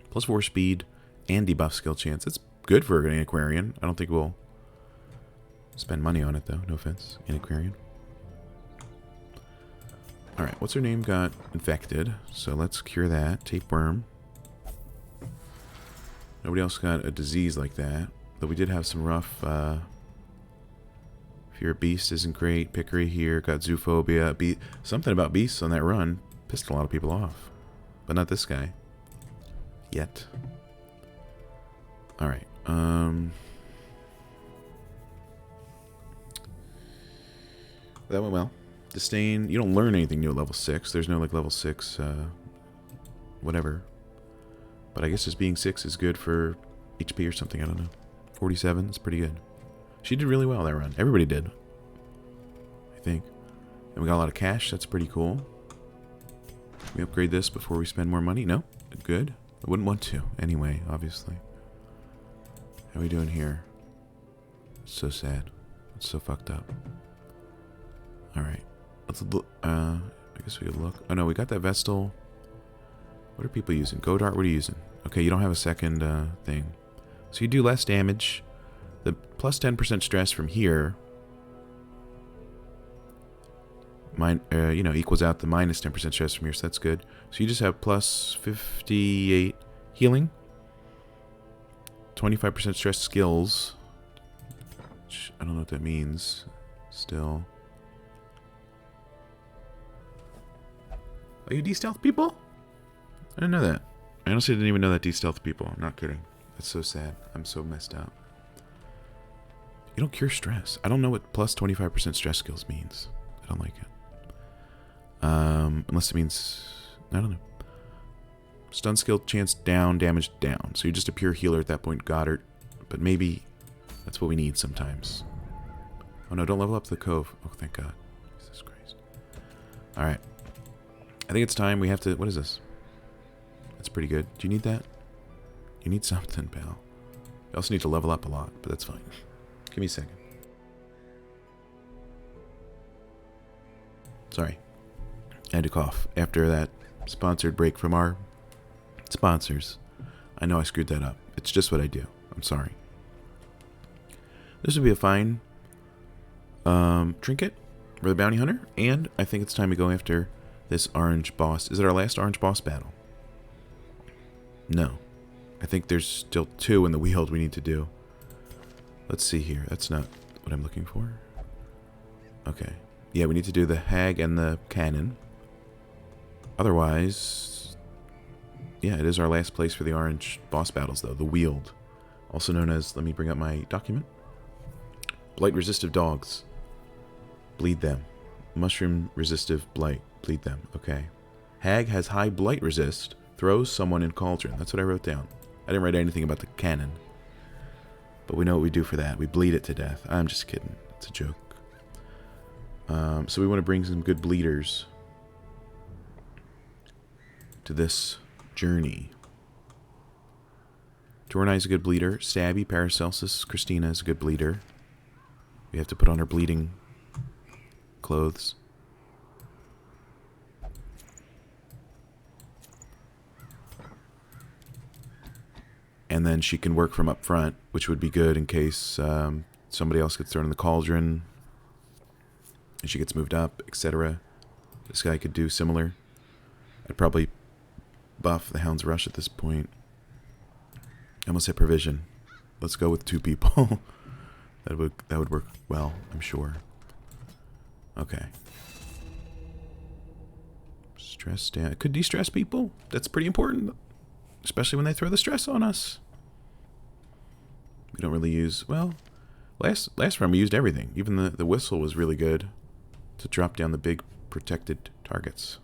Speaker 1: Plus 4 speed and debuff skill chance. It's good for an Antiquarian. I don't think we'll spend money on it though. No offense, Antiquarian. Alright, what's her name got infected? So let's cure that. Tapeworm. Nobody else got a disease like that. Though we did have some rough... Fear of Beast isn't great. Pickery here. Got Zoophobia. Something about beasts on that run pissed a lot of people off. But not this guy. Yet. Alright. That went well. Disdain. You don't learn anything new at level 6. There's no like level 6 whatever. But I guess just being 6 is good for HP or something. I don't know. 47 is pretty good. She did really well that run. Everybody did. I think. And we got a lot of cash. That's pretty cool. Can we upgrade this before we spend more money? No? Good. I wouldn't want to. Anyway, obviously. How are we doing here? It's so sad. It's so fucked up. Alright. Let's look. I guess we could look. Oh no, we got that Vestal. What are people using? Godart, what are you using? Okay, you don't have a second thing. So you do less damage. The plus 10% stress from here, equals out the minus 10% stress from here, so that's good. So you just have plus 58 healing, 25% stress skills, which I don't know what that means, still. Are you de-stealth people? I didn't know that. I honestly didn't even know that de-stealth people. I'm not kidding. That's so sad. I'm so messed up. You don't cure stress. I don't know what plus 25% stress skills means. I don't like it. Unless it means... I don't know. Stun skill chance down, damage down. So you're just a pure healer at that point, Goddard. But maybe that's what we need sometimes. Oh no, don't level up the cove. Oh, thank God. Jesus Christ. Alright. I think it's time we have to... What is this? That's pretty good. Do you need that? You need something, pal. You also need to level up a lot, but that's fine. Give me a second. Sorry. I had to cough after that sponsored break from our sponsors. I know I screwed that up. It's just what I do. I'm sorry. This would be a fine trinket for the bounty hunter, and I think it's time to go after this orange boss. Is it our last orange boss battle? No. I think there's still 2 in the Weald we need to do. Let's see here. That's not what I'm looking for. Okay. Yeah, we need to do the hag and the cannon. Otherwise, yeah, it is our last place for the orange boss battles, though. The Weald. Also known as, let me bring up my document. Blight resistive dogs. Bleed them. Mushroom resistive blight. Bleed them. Okay. Hag has high blight resist. Throws someone in cauldron. That's what I wrote down. I didn't write anything about the cannon. But we know what we do for that. We bleed it to death. I'm just kidding. It's a joke. So we want to bring some good bleeders to this journey. Tornai is a good bleeder. Stabby, Paracelsus, Christina is a good bleeder. We have to put on her bleeding clothes. And then she can work from up front, which would be good in case somebody else gets thrown in the cauldron and she gets moved up, etc. This guy could do similar. I'd probably buff the Hound's Rush at this point. I almost hit provision. Let's go with 2 people. that would work well, I'm sure. Okay. Stress down. It could de-stress people. That's pretty important. Especially when they throw the stress on us. We don't really use... Well, last round we used everything. Even the whistle was really good to drop down the big protected targets.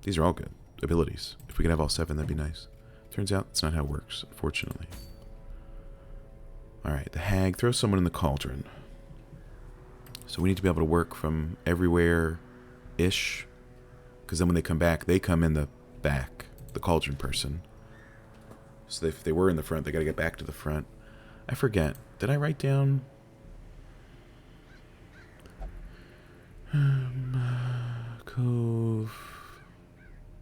Speaker 1: These are all good abilities. If we could have all 7, that'd be nice. Turns out that's not how it works, unfortunately. Alright, the hag throws someone in the cauldron. So we need to be able to work from everywhere-ish. Because then when they come back, they come in the back. The cauldron person. So if they were in the front, they got to get back to the front. I forget. Did I write down... Cove...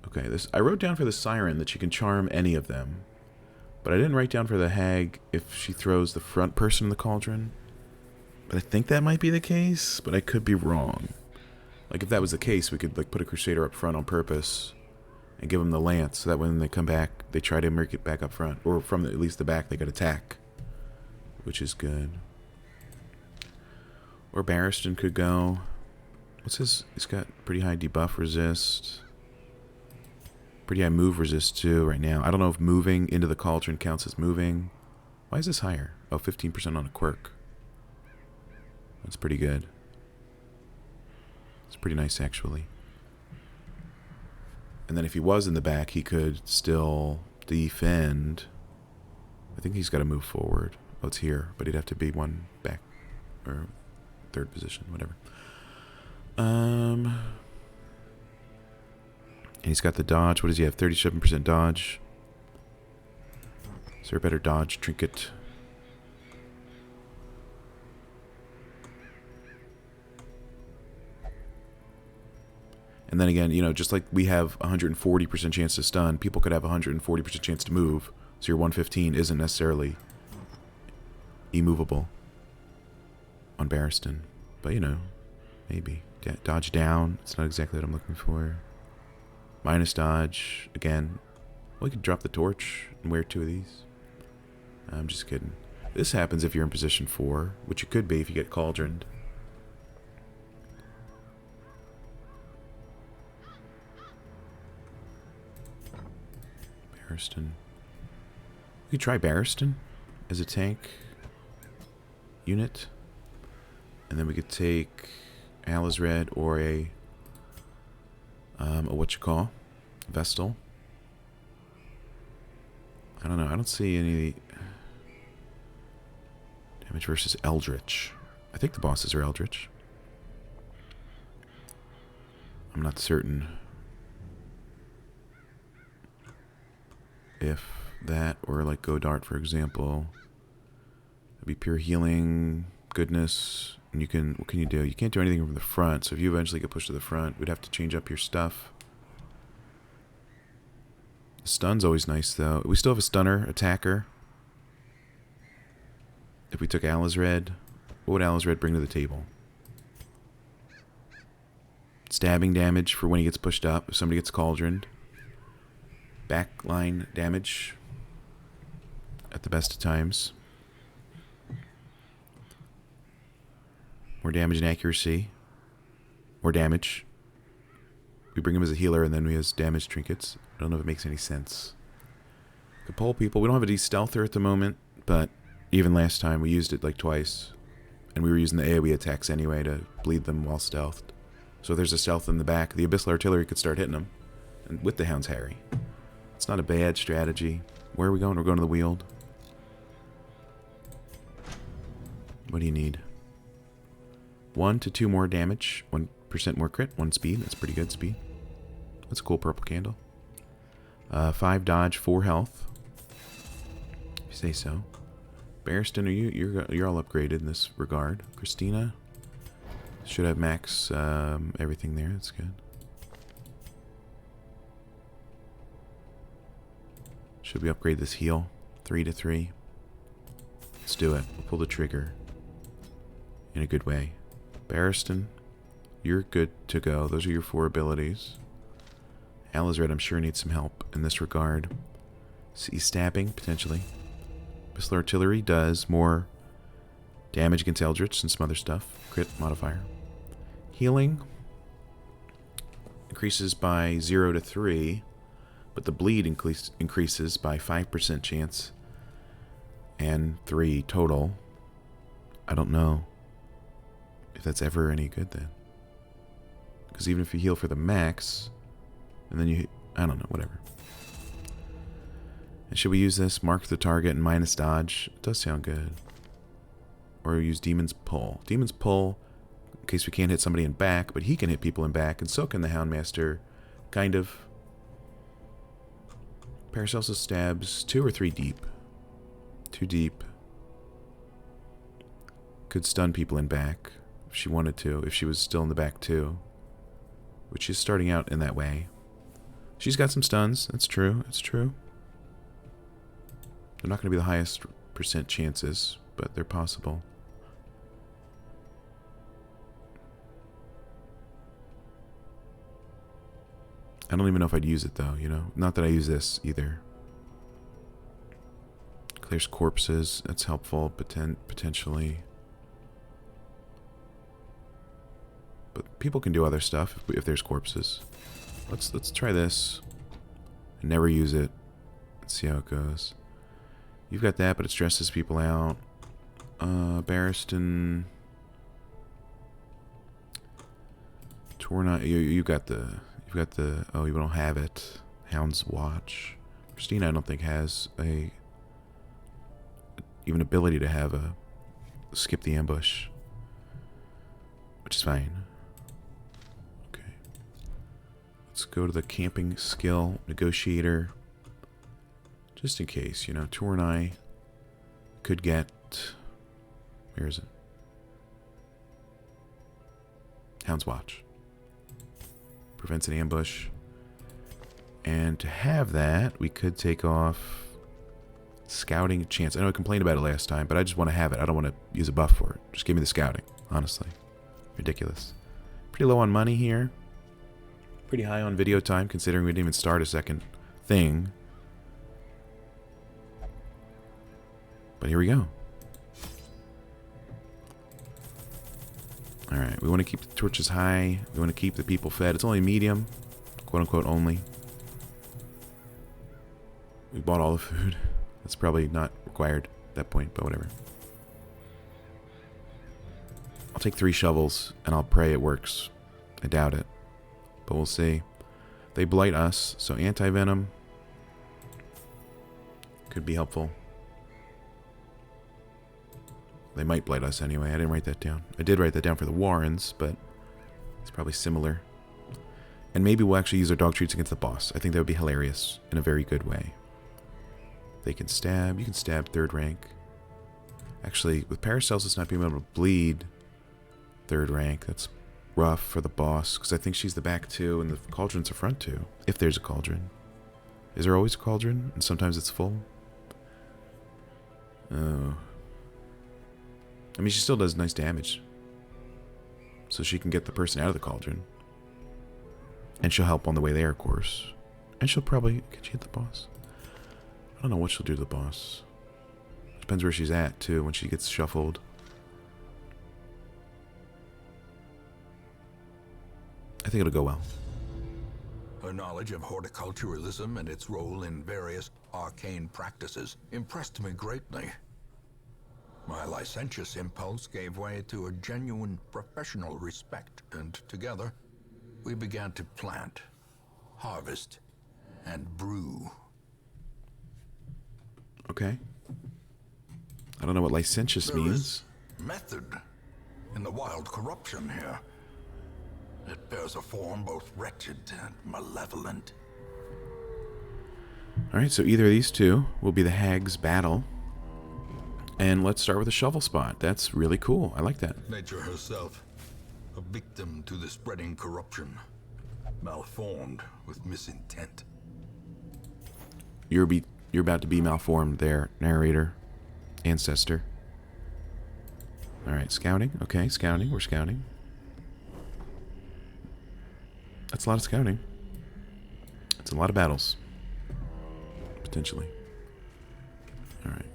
Speaker 1: Okay, I wrote down for the siren that she can charm any of them. But I didn't write down for the hag if she throws the front person in the cauldron. But I think that might be the case, but I could be wrong. Like, if that was the case, we could, like, put a Crusader up front on purpose and give them the lance, so that when they come back, they try to make it back up front. Or from at least the back, they could attack. Which is good. Or Barristan could go. What's his... He's got pretty high debuff resist. Pretty high move resist, too, right now. I don't know if moving into the cauldron counts as moving. Why is this higher? Oh, 15% on a quirk. That's pretty good. It's pretty nice, actually. And then if he was in the back, he could still defend. I think he's got to move forward. Oh, it's here, but he'd have to be 1 back. Or 3rd position, whatever. And he's got the dodge. What does he have? 37% dodge. Is there a better dodge trinket? And then again, you know, just like we have 140% chance to stun, people could have 140% chance to move. So your 115 isn't necessarily immovable on Barristan. But, you know, maybe. Dodge down. It's not exactly what I'm looking for. Minus dodge. Again, we could drop the torch and wear 2 of these. I'm just kidding. This happens if you're in position 4, which it could be if you get cauldroned. Barristan. We could try Barristan as a tank unit. And then we could take Alizred or a Vestal. I don't know. I don't see any damage versus Eldritch. I think the bosses are Eldritch. I'm not certain if that or like Godart, for example. It'd be pure healing, goodness. And you can, what can you do? You can't do anything from the front, so if you eventually get pushed to the front, we'd have to change up your stuff. The stun's always nice, though. We still have a stunner, attacker. If we took Alizred, what would Alizred bring to the table? Stabbing damage for when he gets pushed up, if somebody gets cauldroned. backline damage at the best of times. More damage and accuracy. More damage. We bring him as a healer and then we has damage trinkets. I don't know if it makes any sense. Could pull people. We don't have a de-stealther at the moment, but even last time we used it like twice. And we were using the AoE attacks anyway to bleed them while stealthed. So if there's a stealth in the back, the Abyssal Artillery could start hitting them. And with the Hound's Harry. It's not a bad strategy. Where are we going? We're going to the Weald. What do you need? 1 to 2 more damage. 1% more crit. 1 speed. That's pretty good speed. That's a cool purple candle. 5 dodge, 4 health. If you say so. Barristan, you're all upgraded in this regard. Christina should have max everything there. That's good. Should we upgrade this heal? 3 to 3. Let's do it. We'll pull the trigger in a good way. Barristan, you're good to go. Those are your 4 abilities. Alizred, I'm sure, needs some help in this regard. See, stabbing, potentially. Abyssal Artillery does more damage against Eldritch and some other stuff. Crit modifier. Healing increases by 0 to 3, but the bleed increases by 5% chance and 3 total. I don't know if that's ever any good then. Because even if you heal for the max, and then you... I don't know, whatever. And should we use this? Mark the target and minus dodge. It does sound good. Or use Demon's Pull. Demon's Pull, in case we can't hit somebody in back, but he can hit people in back, and so can the Houndmaster. Kind of. Paracelsus stabs 2 or 3 deep. 2 deep. Could stun people in back if she wanted to, if she was still in the back too. Which she's starting out in that way. She's got some stuns. That's true. It's true. They're not going to be the highest percent chances, but they're possible. I don't even know if I'd use it though, you know? Not that I use this either. Clears corpses. That's helpful, potentially. But people can do other stuff if there's corpses. Let's try this. And never use it. Let's see how it goes. You've got that, but it stresses people out. Barristan. Torna. You've got the. Oh, you don't have it. Hound's Watch. Christina, I don't think has a even ability to have a skip the ambush, which is fine. Okay. Let's go to the camping skill negotiator. Just in case, you know, Tornai could get... Where is it? Hound's Watch. Prevents an ambush. And to have that, we could take off Scouting Chance. I know I complained about it last time, but I just want to have it. I don't want to use a buff for it. Just give me the Scouting, honestly. Ridiculous. Pretty low on money here. Pretty high on video time, considering we didn't even start a second thing. But here we go. Alright, we want to keep the torches high. We want to keep the people fed. It's only medium. Quote-unquote only. We bought all the food. That's probably not required at that point, but whatever. I'll take 3 shovels, and I'll pray it works. I doubt it. But we'll see. They blight us, so anti-venom could be helpful. They might blight us anyway. I didn't write that down. I did write that down for the Warrens, but it's probably similar. And maybe we'll actually use our dog treats against the boss. I think that would be hilarious in a very good way. They can stab. You can stab 3rd rank. Actually, with Paracelsus not being able to bleed 3rd rank, that's rough for the boss, because I think she's the back 2 and the cauldron's the front 2. If there's a cauldron. Is there always a cauldron? And sometimes it's full? Oh. I mean, she still does nice damage. So she can get the person out of the cauldron. And she'll help on the way there, of course. And she'll probably... Can she hit the boss? I don't know what she'll do to the boss. Depends where she's at, too, when she gets shuffled. I think it'll go well.
Speaker 2: Her knowledge of horticulturalism and its role in various arcane practices impressed me greatly. My licentious impulse gave way to a genuine professional respect, and together we began to plant, harvest, and brew.
Speaker 1: Okay. I don't know what licentious
Speaker 2: There
Speaker 1: means.
Speaker 2: is method in the wild corruption here. It bears a form both wretched and malevolent.
Speaker 1: Alright, so either of these two will be the Hag's battle. And let's start with a shovel spot. That's really cool. I like that.
Speaker 2: Nature herself, a victim to the spreading corruption, malformed with misintent.
Speaker 1: You're about to be malformed there, narrator. Ancestor. Alright, scouting. Okay, scouting. We're scouting. That's a lot of scouting. It's a lot of battles. Potentially. Alright.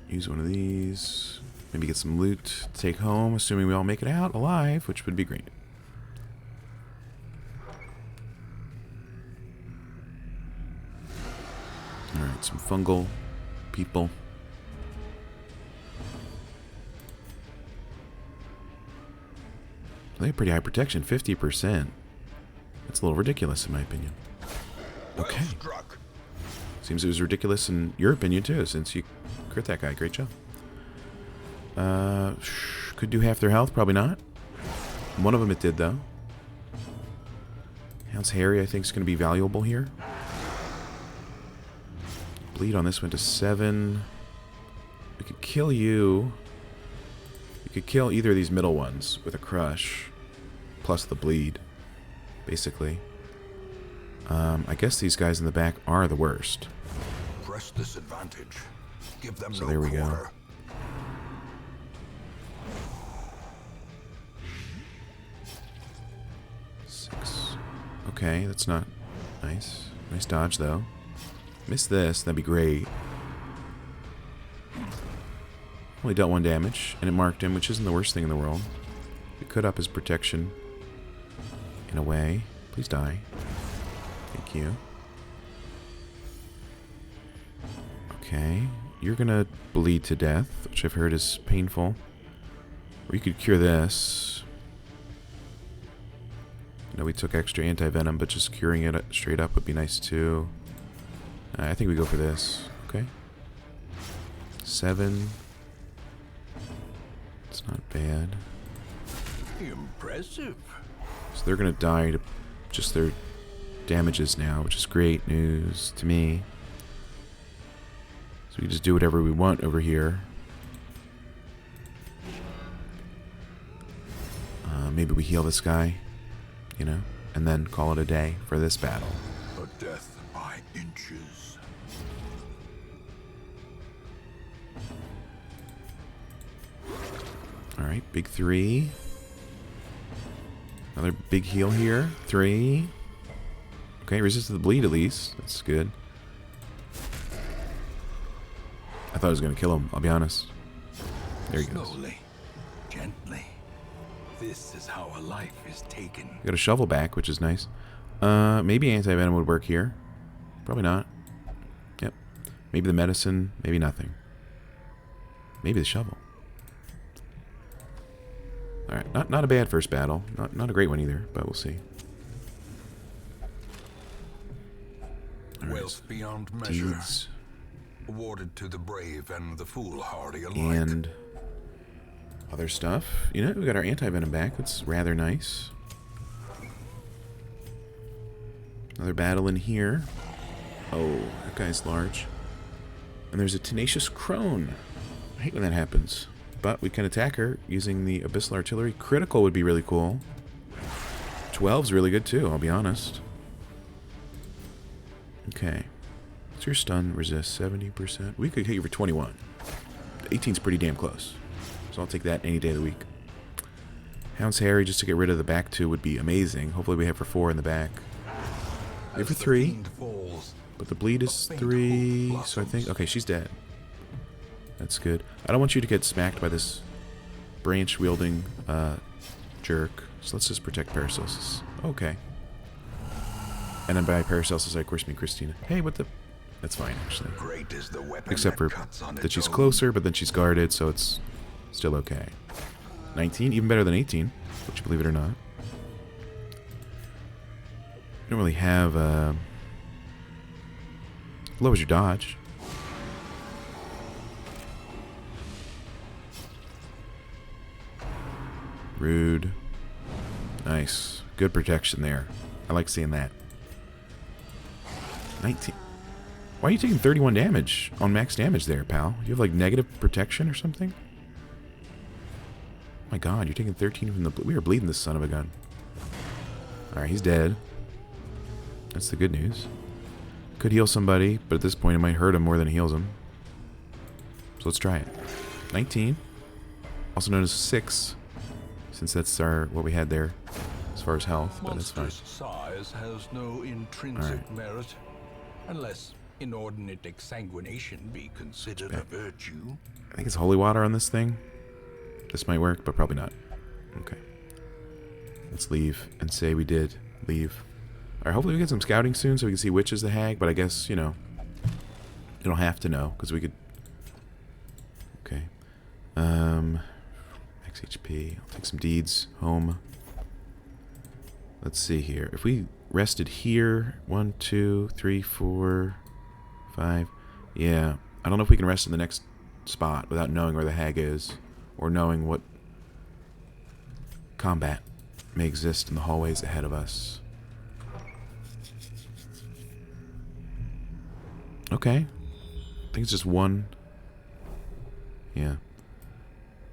Speaker 1: Use one of these. Maybe get some loot to take home, assuming we all make it out alive, which would be great. Alright, some fungal people. They have pretty high protection, 50%. That's a little ridiculous in my opinion. Okay.
Speaker 2: Well struck.
Speaker 1: Seems it was ridiculous in your opinion too, since you crit that guy. Great job. Could do half their health, probably not. One of them it did though. Hound's Harry I think is going to be valuable here. Bleed on this went to 7. We could kill you. We could kill either of these middle ones with a crush, plus the bleed, basically. I guess these guys in the back are the worst.
Speaker 2: Press this advantage. Give them
Speaker 1: So
Speaker 2: no
Speaker 1: there we go.
Speaker 2: quarter.
Speaker 1: Okay, that's not nice. Nice dodge, though. Missed this, that'd be great. Only dealt 1 damage, and it marked him, which isn't the worst thing in the world. We could up his protection in a way. Please die. Thank you. Okay, you're gonna bleed to death, which I've heard is painful. Or you could cure this. I know we took extra anti-venom, but just curing it straight up would be nice too. I think we go for this. Okay. 7. It's not bad.
Speaker 2: Impressive.
Speaker 1: So they're going to die to just their damages now, which is great news to me. So we can just do whatever we want over here. Maybe we heal this guy, you know, and then call it a day for this battle.
Speaker 2: A death by inches.
Speaker 1: Alright, big 3. Another big heal here. 3. Okay, resisted the bleed at least. That's good. I thought I was going to kill him, I'll be honest. There he goes.
Speaker 3: Slowly, gently. This is how a life is taken.
Speaker 1: Got a shovel back, which is nice. Maybe anti-venom would work here. Probably not. Yep. Maybe the medicine, maybe nothing. Maybe the shovel. Alright, not a bad first battle. Not a great one either, but we'll see. All right.
Speaker 2: Wealth beyond measure.
Speaker 1: Deeds
Speaker 2: Awarded to the brave and the foolhardy alike.
Speaker 1: and other stuff. You know, we got our anti-venom back. That's rather nice. Another battle in here. Oh, that guy's large. And there's a tenacious crone. I hate when that happens. But we can attack her using the Abyssal Artillery. Critical would be really cool. 12's really good too, I'll be honest. Okay. What's your stun resist? 70%. We could hit you for 21. 18's pretty damn close. So I'll take that any day of the week. Hound's Harry just to get rid of the back 2 would be amazing. Hopefully we have for 4 in the back. Give her
Speaker 2: As the
Speaker 1: 3.
Speaker 2: fiend falls,
Speaker 1: But the bleed is
Speaker 2: faint
Speaker 1: 3,
Speaker 2: hope
Speaker 1: so I think...
Speaker 2: blossoms.
Speaker 1: Okay, she's dead. That's good. I don't want you to get smacked by this branch-wielding jerk. So let's just protect Paracelsus. Okay. And then by Paracelsus, I of course mean Christina. Hey, what the... That's fine, actually.
Speaker 2: Great is the weapon
Speaker 1: Except for
Speaker 2: that cuts on
Speaker 1: that
Speaker 2: its
Speaker 1: she's
Speaker 2: own.
Speaker 1: closer, but then she's guarded, so it's still okay. 19, even better than 18. Would you believe it or not? You don't really have... lowers your dodge. Rude. Nice. Good protection there. I like seeing that. 19. Why are you taking 31 damage on max damage there, pal? You have like negative protection or something? Oh my god, you're taking 13 from the... We are bleeding this son of a gun. Alright, he's dead. That's the good news. Could heal somebody, but at this point it might hurt him more than it heals him. So let's try it. 19. Also known as 6. Since that's what we had there as far as health, but that's fine.
Speaker 3: Monstrous size has no intrinsic merit, unless inordinate exsanguination be considered a virtue.
Speaker 1: I think it's holy water on this thing. This might work, but probably not. Okay. Let's leave and say we did leave. Alright, hopefully we get some scouting soon so we can see which is the hag, but I guess, you know, you don't have to know, because we could... Okay. Max HP. I'll take some deeds home. Let's see here. If we rested here, 1, 2, 3, 4, 5. Yeah. I don't know if we can rest in the next spot without knowing where the hag is, or knowing what combat may exist in the hallways ahead of us. Okay. I think it's just one. Yeah.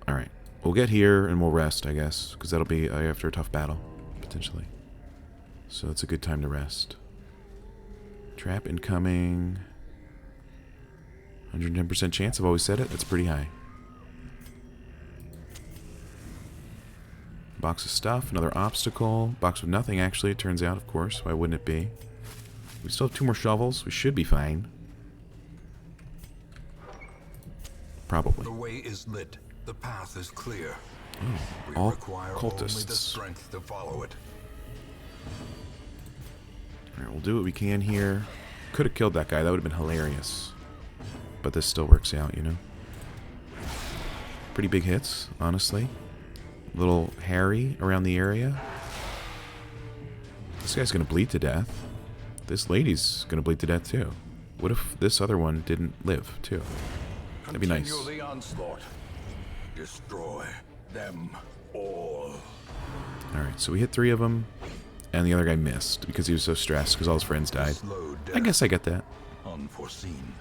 Speaker 1: Alright. We'll get here and we'll rest, I guess, because that'll be after a tough battle, potentially. So it's a good time to rest. Trap incoming. 110% chance, I've always said it. That's pretty high. Box of stuff, another obstacle. Box of nothing, actually, it turns out, of course. Why wouldn't it be? We still have 2 more shovels. We should be fine. Probably.
Speaker 2: The way is lit. The path is clear. We
Speaker 1: all
Speaker 2: require only the
Speaker 1: cultists.
Speaker 2: strength to follow it.
Speaker 1: Alright, we'll do what we can here. Could have killed that guy. That would have been hilarious. But this still works out, you know? Pretty big hits, honestly. Little hairy around the area. This guy's gonna bleed to death. This lady's gonna bleed to death, too. What if this other one didn't live, too? That'd be nice.
Speaker 3: Continue the onslaught. Destroy them all.
Speaker 1: Alright, so we hit 3 of them. And the other guy missed because he was so stressed because all his friends died.
Speaker 2: Slow death.
Speaker 1: I guess I get that.
Speaker 2: Unforeseen.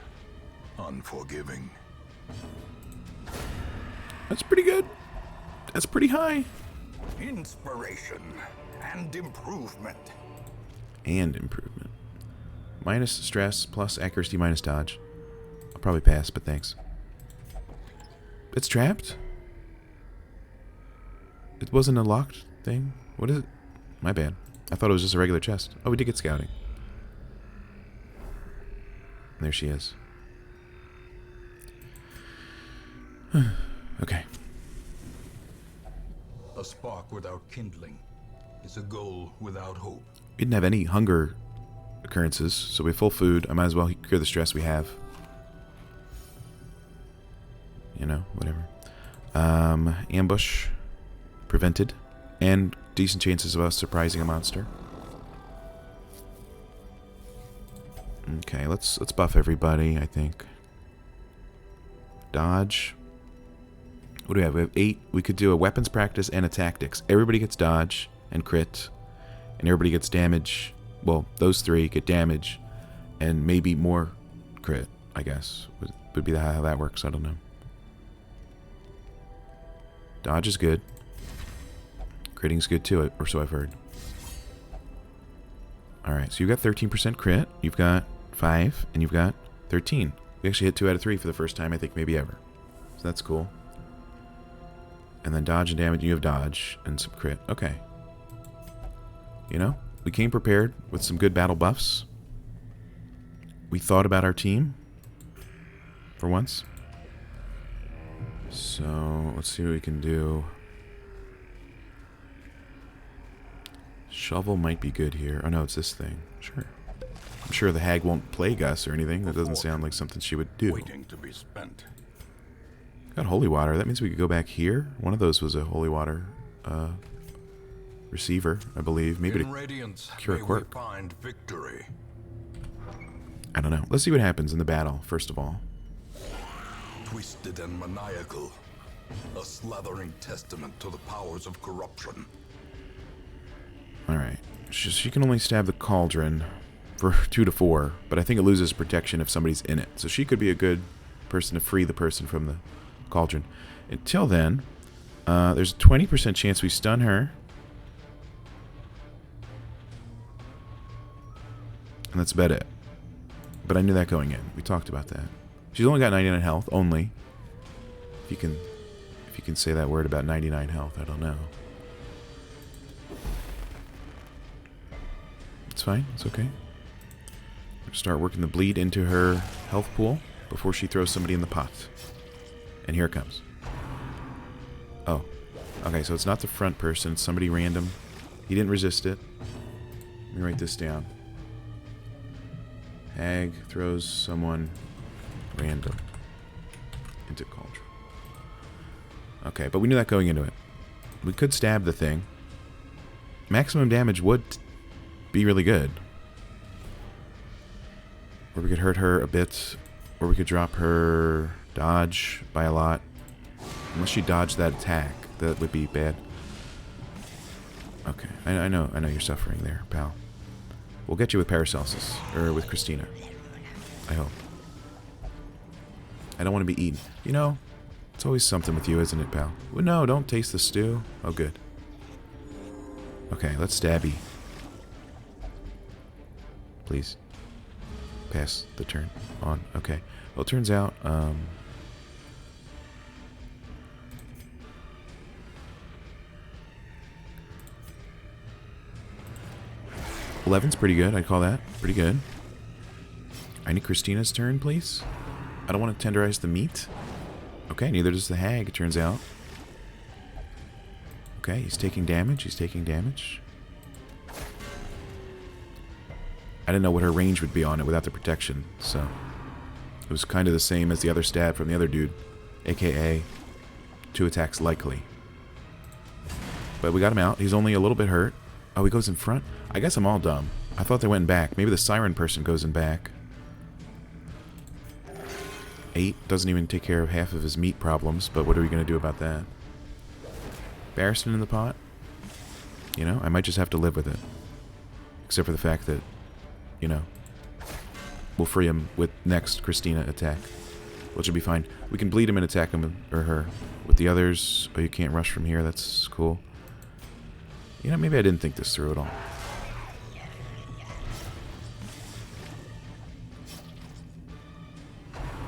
Speaker 2: Unforgiving.
Speaker 1: That's pretty good. That's pretty high.
Speaker 3: Inspiration and improvement.
Speaker 1: And improvement. Minus stress, plus accuracy, minus dodge. I'll probably pass, but thanks. It's trapped? It wasn't a locked thing? What is it? My bad. I thought it was just a regular chest. Oh, we did get scouting. There she is. Okay.
Speaker 2: A spark without kindling is a goal without hope.
Speaker 1: We didn't have any hunger occurrences, so we have full food. I might as well cure the stress we have. You know, whatever. Ambush prevented, and decent chances of us surprising a monster. Okay, let's buff everybody, I think. Dodge. What do we have? We have 8. We could do a weapons practice and a tactics. Everybody gets dodge and crit, and everybody gets damage. Well, those 3 get damage, and maybe more crit, I guess. Would be how that works, I don't know. Dodge is good. Critting's good too, or so I've heard. Alright, so you've got 13% crit, you've got 5, and you've got 13. We actually hit 2 out of 3 for the first time, I think, maybe ever. So that's cool. And then dodge and damage, you have dodge and some crit. Okay. You know? We came prepared with some good battle buffs. We thought about our team for once. So, let's see what we can do. Shovel might be good here. Oh no, it's this thing. Sure. I'm sure the hag won't plague us or anything. That doesn't sound like something she would do.
Speaker 3: Waiting to be spent.
Speaker 1: Got holy water. That means we could go back here. One of those was a holy water receiver, I believe. Maybe
Speaker 2: In
Speaker 1: to
Speaker 2: Radiance,
Speaker 1: cure a
Speaker 2: may we
Speaker 1: quirk.
Speaker 2: find victory.
Speaker 1: I don't know. Let's see what happens in the battle, first of all.
Speaker 2: Twisted and maniacal. A slathering testament to the powers of corruption.
Speaker 1: Alright. She can only stab the cauldron for 2 to 4, but I think it loses protection if somebody's in it. So she could be a good person to free the person from the cauldron. Until then, there's a 20% chance we stun her. And that's about it. But I knew that going in. We talked about that. She's only got 99 health, only. If you can say that word about 99 health, I don't know. It's fine, it's okay. Start working the bleed into her health pool before she throws somebody in the pot. And here it comes. Oh. Okay, so it's not the front person, it's somebody random. He didn't resist it. Let me write this down. Hag throws someone random into cauldron. Okay, but we knew that going into it. We could stab the thing. Maximum damage would be really good. Or we could hurt her a bit. Or we could drop her dodge by a lot. Unless she dodged that attack. That would be bad. Okay, I know you're suffering there, pal. We'll get you with Paracelsus. Or with Christina. I hope. I don't want to be eaten. You know, it's always something with you, isn't it, pal? Well, no, don't taste the stew. Oh, good. Okay, let's stabby. Please. Pass the turn on. Okay. Well, it turns out, 11's pretty good. I'd call that pretty good. I need Christina's turn, please. I don't want to tenderize the meat. Okay, neither does the hag, it turns out. Okay, he's taking damage. He's taking damage. I didn't know what her range would be on it without the protection, so it was kind of the same as the other stab from the other dude, aka 2 attacks likely. But we got him out. He's only a little bit hurt. Oh, he goes in front? I guess I'm all dumb. I thought they went back. Maybe the siren person goes in back. 8 doesn't even take care of half of his meat problems, but what are we going to do about that? Barristan in the pot? You know, I might just have to live with it. Except for the fact that, you know, we'll free him with next Christina attack. Which will be fine. We can bleed him and attack him or her. With the others, oh, you can't rush from here. That's cool. You know, maybe I didn't think this through at all.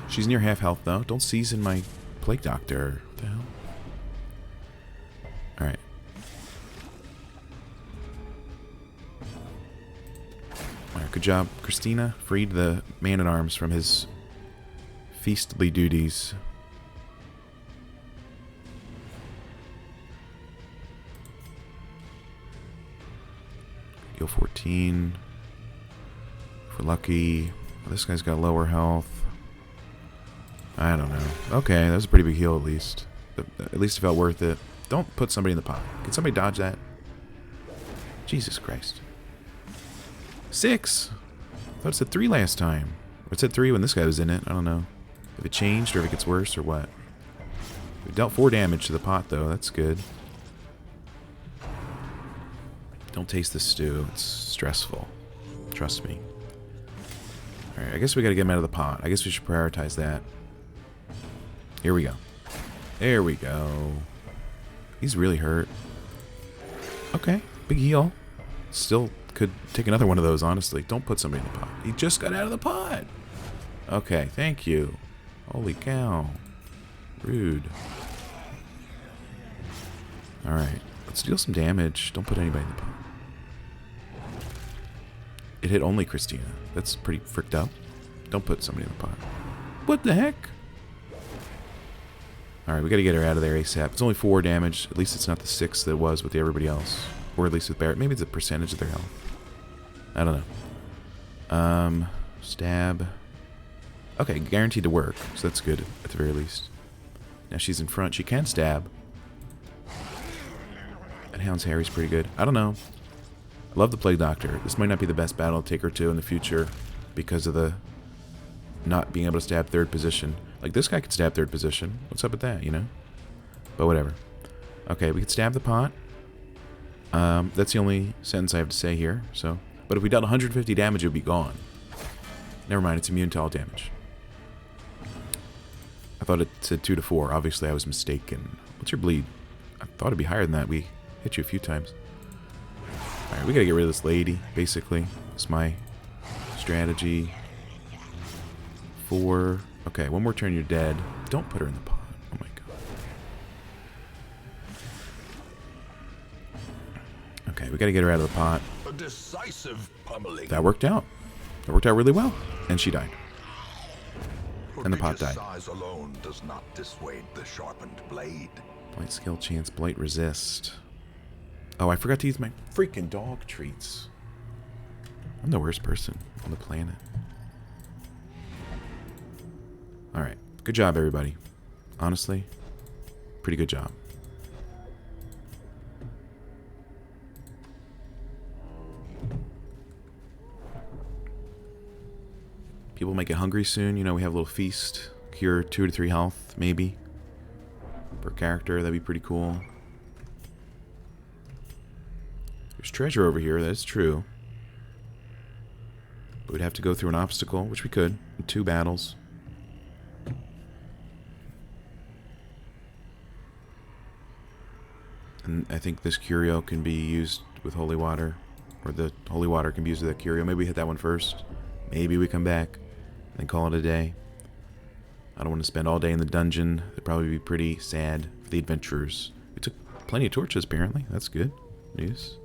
Speaker 1: She's near half health, though. Don't season my Plague Doctor. What the hell? Alright. Alright, good job. Christina freed the man-at-arms from his feastly duties. Heal 14. If we're lucky. Oh, this guy's got lower health. I don't know. Okay, that was a pretty big heal at least. At least it felt worth it. Don't put somebody in the pot. Can somebody dodge that? Jesus Christ. 6! I thought it said 3 last time. Or it said 3 when this guy was in it. I don't know. If it changed or if it gets worse or what. We dealt 4 damage to the pot though. That's good. Don't taste the stew. It's stressful. Trust me. Alright, I guess we gotta get him out of the pot. I guess we should prioritize that. Here we go. There we go. He's really hurt. Okay, big heal. Still could take another one of those, honestly. Don't put somebody in the pot. He just got out of the pot. Okay, thank you. Holy cow. Rude. Alright, let's deal some damage. Don't put anybody in the pot. it hit only Christina. That's pretty fricked up. Don't put somebody in the pot. What the heck? Alright, we gotta get her out of there ASAP. It's only 4 damage. At least it's not the 6 that it was with everybody else. Or at least with Barret. Maybe it's a percentage of their health. I don't know. Stab. Okay, guaranteed to work. So that's good, at the very least. Now she's in front. She can stab. And Hound's Harry's pretty good. I don't know. I love the Plague Doctor. This might not be the best battle to take her to in the future because of the not being able to stab 3rd position. Like, this guy could stab 3rd position. What's up with that, you know? But whatever. Okay, we could stab the pot. That's the only sentence I have to say here. So, but if we dealt 150 damage, it would be gone. Never mind, it's immune to all damage. I thought it said 2 to 4. Obviously, I was mistaken. What's your bleed? I thought it'd be higher than that. We hit you a few times. Alright, we gotta get rid of this lady, basically. It's my strategy. 4. Okay, one more turn, you're dead. Don't put her in the pot. Oh my god. Okay, we gotta get her out of the pot.
Speaker 2: A decisive pummeling.
Speaker 1: That worked out. That worked out really well. And she died. And the pot died.
Speaker 2: Size alone does not dissuade the sharpened blade.
Speaker 1: Blight skill chance, blight resist. Oh, I forgot to use my freaking dog treats. I'm the worst person on the planet. Alright. Good job, everybody. Honestly, pretty good job. People might get hungry soon. You know, we have a little feast. Cure 2 to 3 health, maybe. Per character, that'd be pretty cool. There's treasure over here, that's true. But we'd have to go through an obstacle, which we could, in 2 battles. And I think this curio can be used with holy water. Or the holy water can be used with that curio. Maybe we hit that one first. Maybe we come back and call it a day. I don't want to spend all day in the dungeon. It'd probably be pretty sad for the adventurers. We took plenty of torches, apparently. That's good news.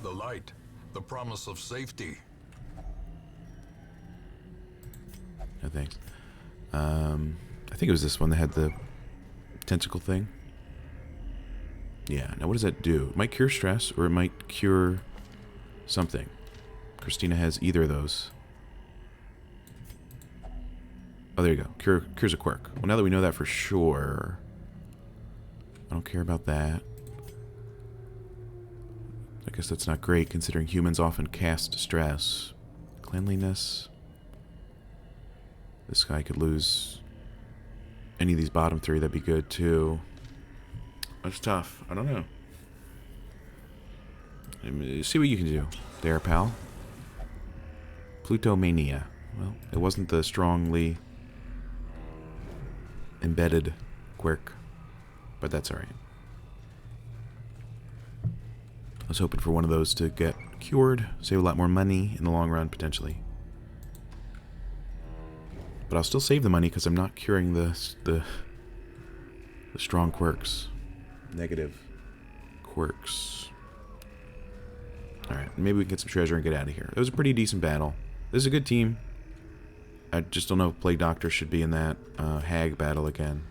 Speaker 2: The light, the promise of safety.
Speaker 1: No thanks. I think it was this one that had the tentacle thing. Yeah, now what does that do? It might cure stress, or it might cure something. Christina has either of those. Oh, there you go. Cures a quirk. Well, now that we know that for sure, I don't care about that. I guess that's not great, considering humans often cast stress. Cleanliness. This guy could lose any of these bottom 3. That'd be good, too. That's tough. I don't know. See what you can do there, pal. Plutomania. Well, it wasn't the strongly embedded quirk, but that's alright. I was hoping for one of those to get cured, save a lot more money in the long run, potentially. But I'll still save the money because I'm not curing the strong quirks. Negative quirks. Alright, maybe we can get some treasure and get out of here. It was a pretty decent battle. This is a good team. I just don't know if Plague Doctor should be in that hag battle again.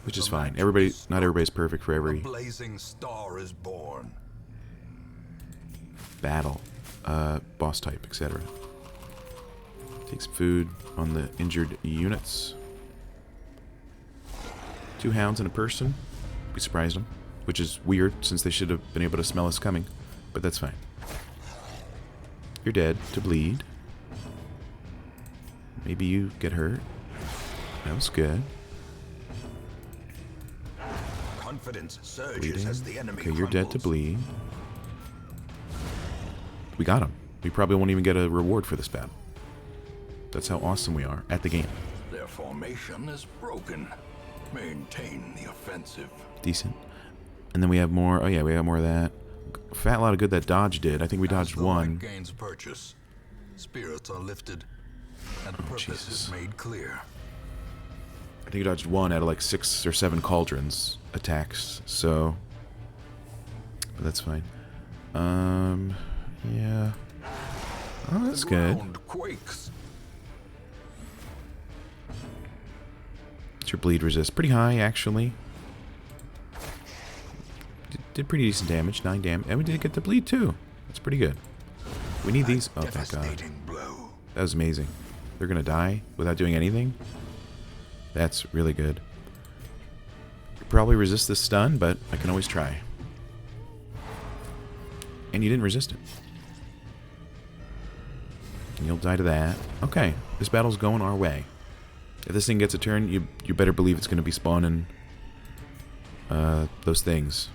Speaker 1: Which is fine. Not everybody's perfect for every
Speaker 2: blazing star is born.
Speaker 1: Battle. Boss type, etc. Take some food on the injured units. 2 hounds and a person. We surprised them. Which is weird, since they should have been able to smell us coming. But that's fine. You're dead to bleed. Maybe you get hurt. That was good.
Speaker 2: Confidence surges
Speaker 1: Bleeding.
Speaker 2: as the enemy
Speaker 1: Okay, you're dead to
Speaker 2: crumbles.
Speaker 1: bleed. We got him. We probably won't even get a reward for this battle. That's how awesome we are at the game.
Speaker 2: Their formation is broken. Maintain the offensive.
Speaker 1: Decent. And then we have more. Oh yeah, we have more of that. Fat lot of good that dodge did. I think we dodged
Speaker 2: As the
Speaker 1: one.
Speaker 2: light gains purchase, spirits are lifted, and purpose
Speaker 1: Jesus.
Speaker 2: is made clear.
Speaker 1: I think he dodged 1 out of like 6 or 7 cauldrons attacks, so... But that's fine. Yeah. Oh, that's good.
Speaker 2: Quakes.
Speaker 1: What's your bleed resist? Pretty high, actually. Did pretty decent damage, 9 damage. And we did get the bleed, too. That's pretty good. We need these. Oh, thank God. That was amazing. They're going to die without doing anything? That's really good. Could probably resist this stun, but I can always try. And you didn't resist it. And you'll die to that. Okay, this battle's going our way. If this thing gets a turn, you better believe it's going to be spawning those things.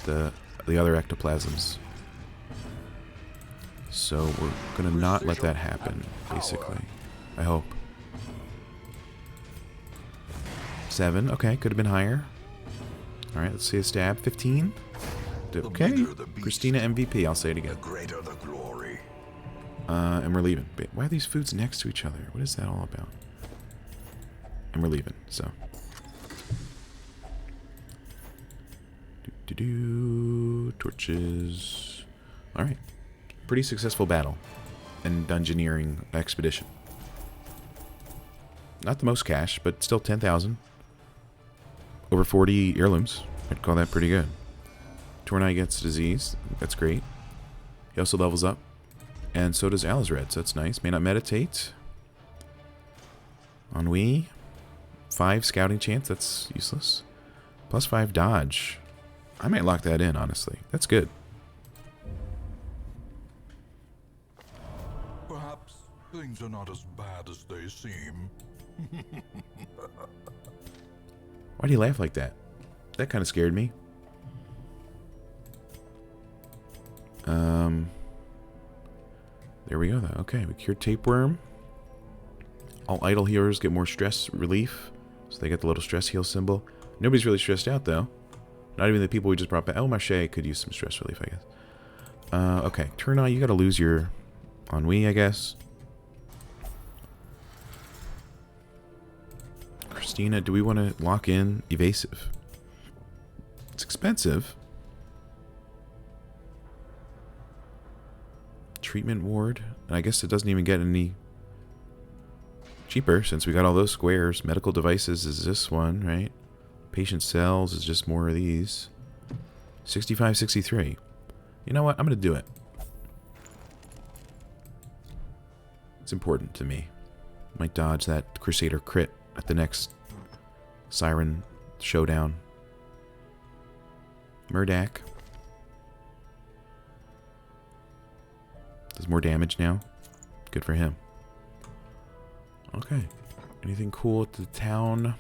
Speaker 1: The other ectoplasms. So we're going to not let that happen, basically. I hope. 7. Okay, could have been higher. Alright, let's see a stab. 15. Okay. Christina MVP, I'll say it again.
Speaker 2: The greater the glory.
Speaker 1: And we're leaving. Why are these foods next to each other? What is that all about? And we're leaving, so. Torches. Alright. Pretty successful battle. And dungeoneering expedition. Not the most cash, but still 10,000. Over 40 heirlooms. I'd call that pretty good. Tornai gets disease. That's great. He also levels up. And so does Alizred, so that's nice. May not meditate. Ennui. 5 scouting chance, that's useless. Plus 5 dodge. I might lock that in, honestly. That's good.
Speaker 3: Perhaps things are not as bad as they seem.
Speaker 1: Why do you laugh like that? That kind of scared me. There we go, though. Okay, we cured tapeworm. All idle healers get more stress relief. So they get the little stress heal symbol. Nobody's really stressed out, though. Not even the people we just brought back. El Marché could use some stress relief, I guess. Okay, Tornai, you gotta lose your ennui, I guess. Christina, do we want to lock in evasive? It's expensive. Treatment ward. And I guess it doesn't even get any cheaper since we got all those squares. Medical devices is this one, right? Patient cells is just more of these. 65, 63. You know what? I'm going to do it. It's important to me. Might dodge that Crusader crit at the next Siren showdown. Murdak. Does more damage now. Good for him. Okay. Anything cool at the town?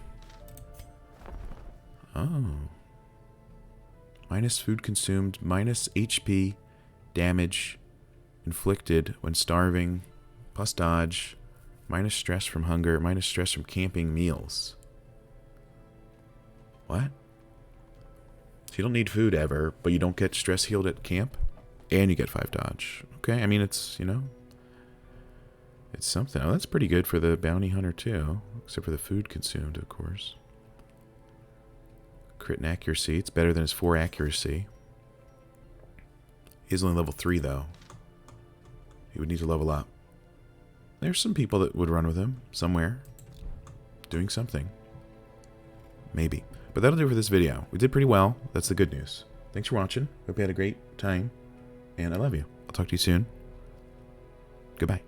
Speaker 1: Oh. Minus food consumed. Minus HP damage inflicted when starving. Plus dodge. Minus stress from hunger. Minus stress from camping meals. What? So you don't need food ever, but you don't get stress healed at camp? And you get 5 dodge. Okay, I mean, it's, you know, it's something. Oh, that's pretty good for the bounty hunter, too. Except for the food consumed, of course. Crit and accuracy. It's better than his 4 accuracy. He's only level 3, though. He would need to level up. There's some people that would run with him somewhere. Doing something. Maybe. But that'll do it for this video. We did pretty well. That's the good news. Thanks for watching. Hope you had a great time. And I love you. I'll talk to you soon. Goodbye.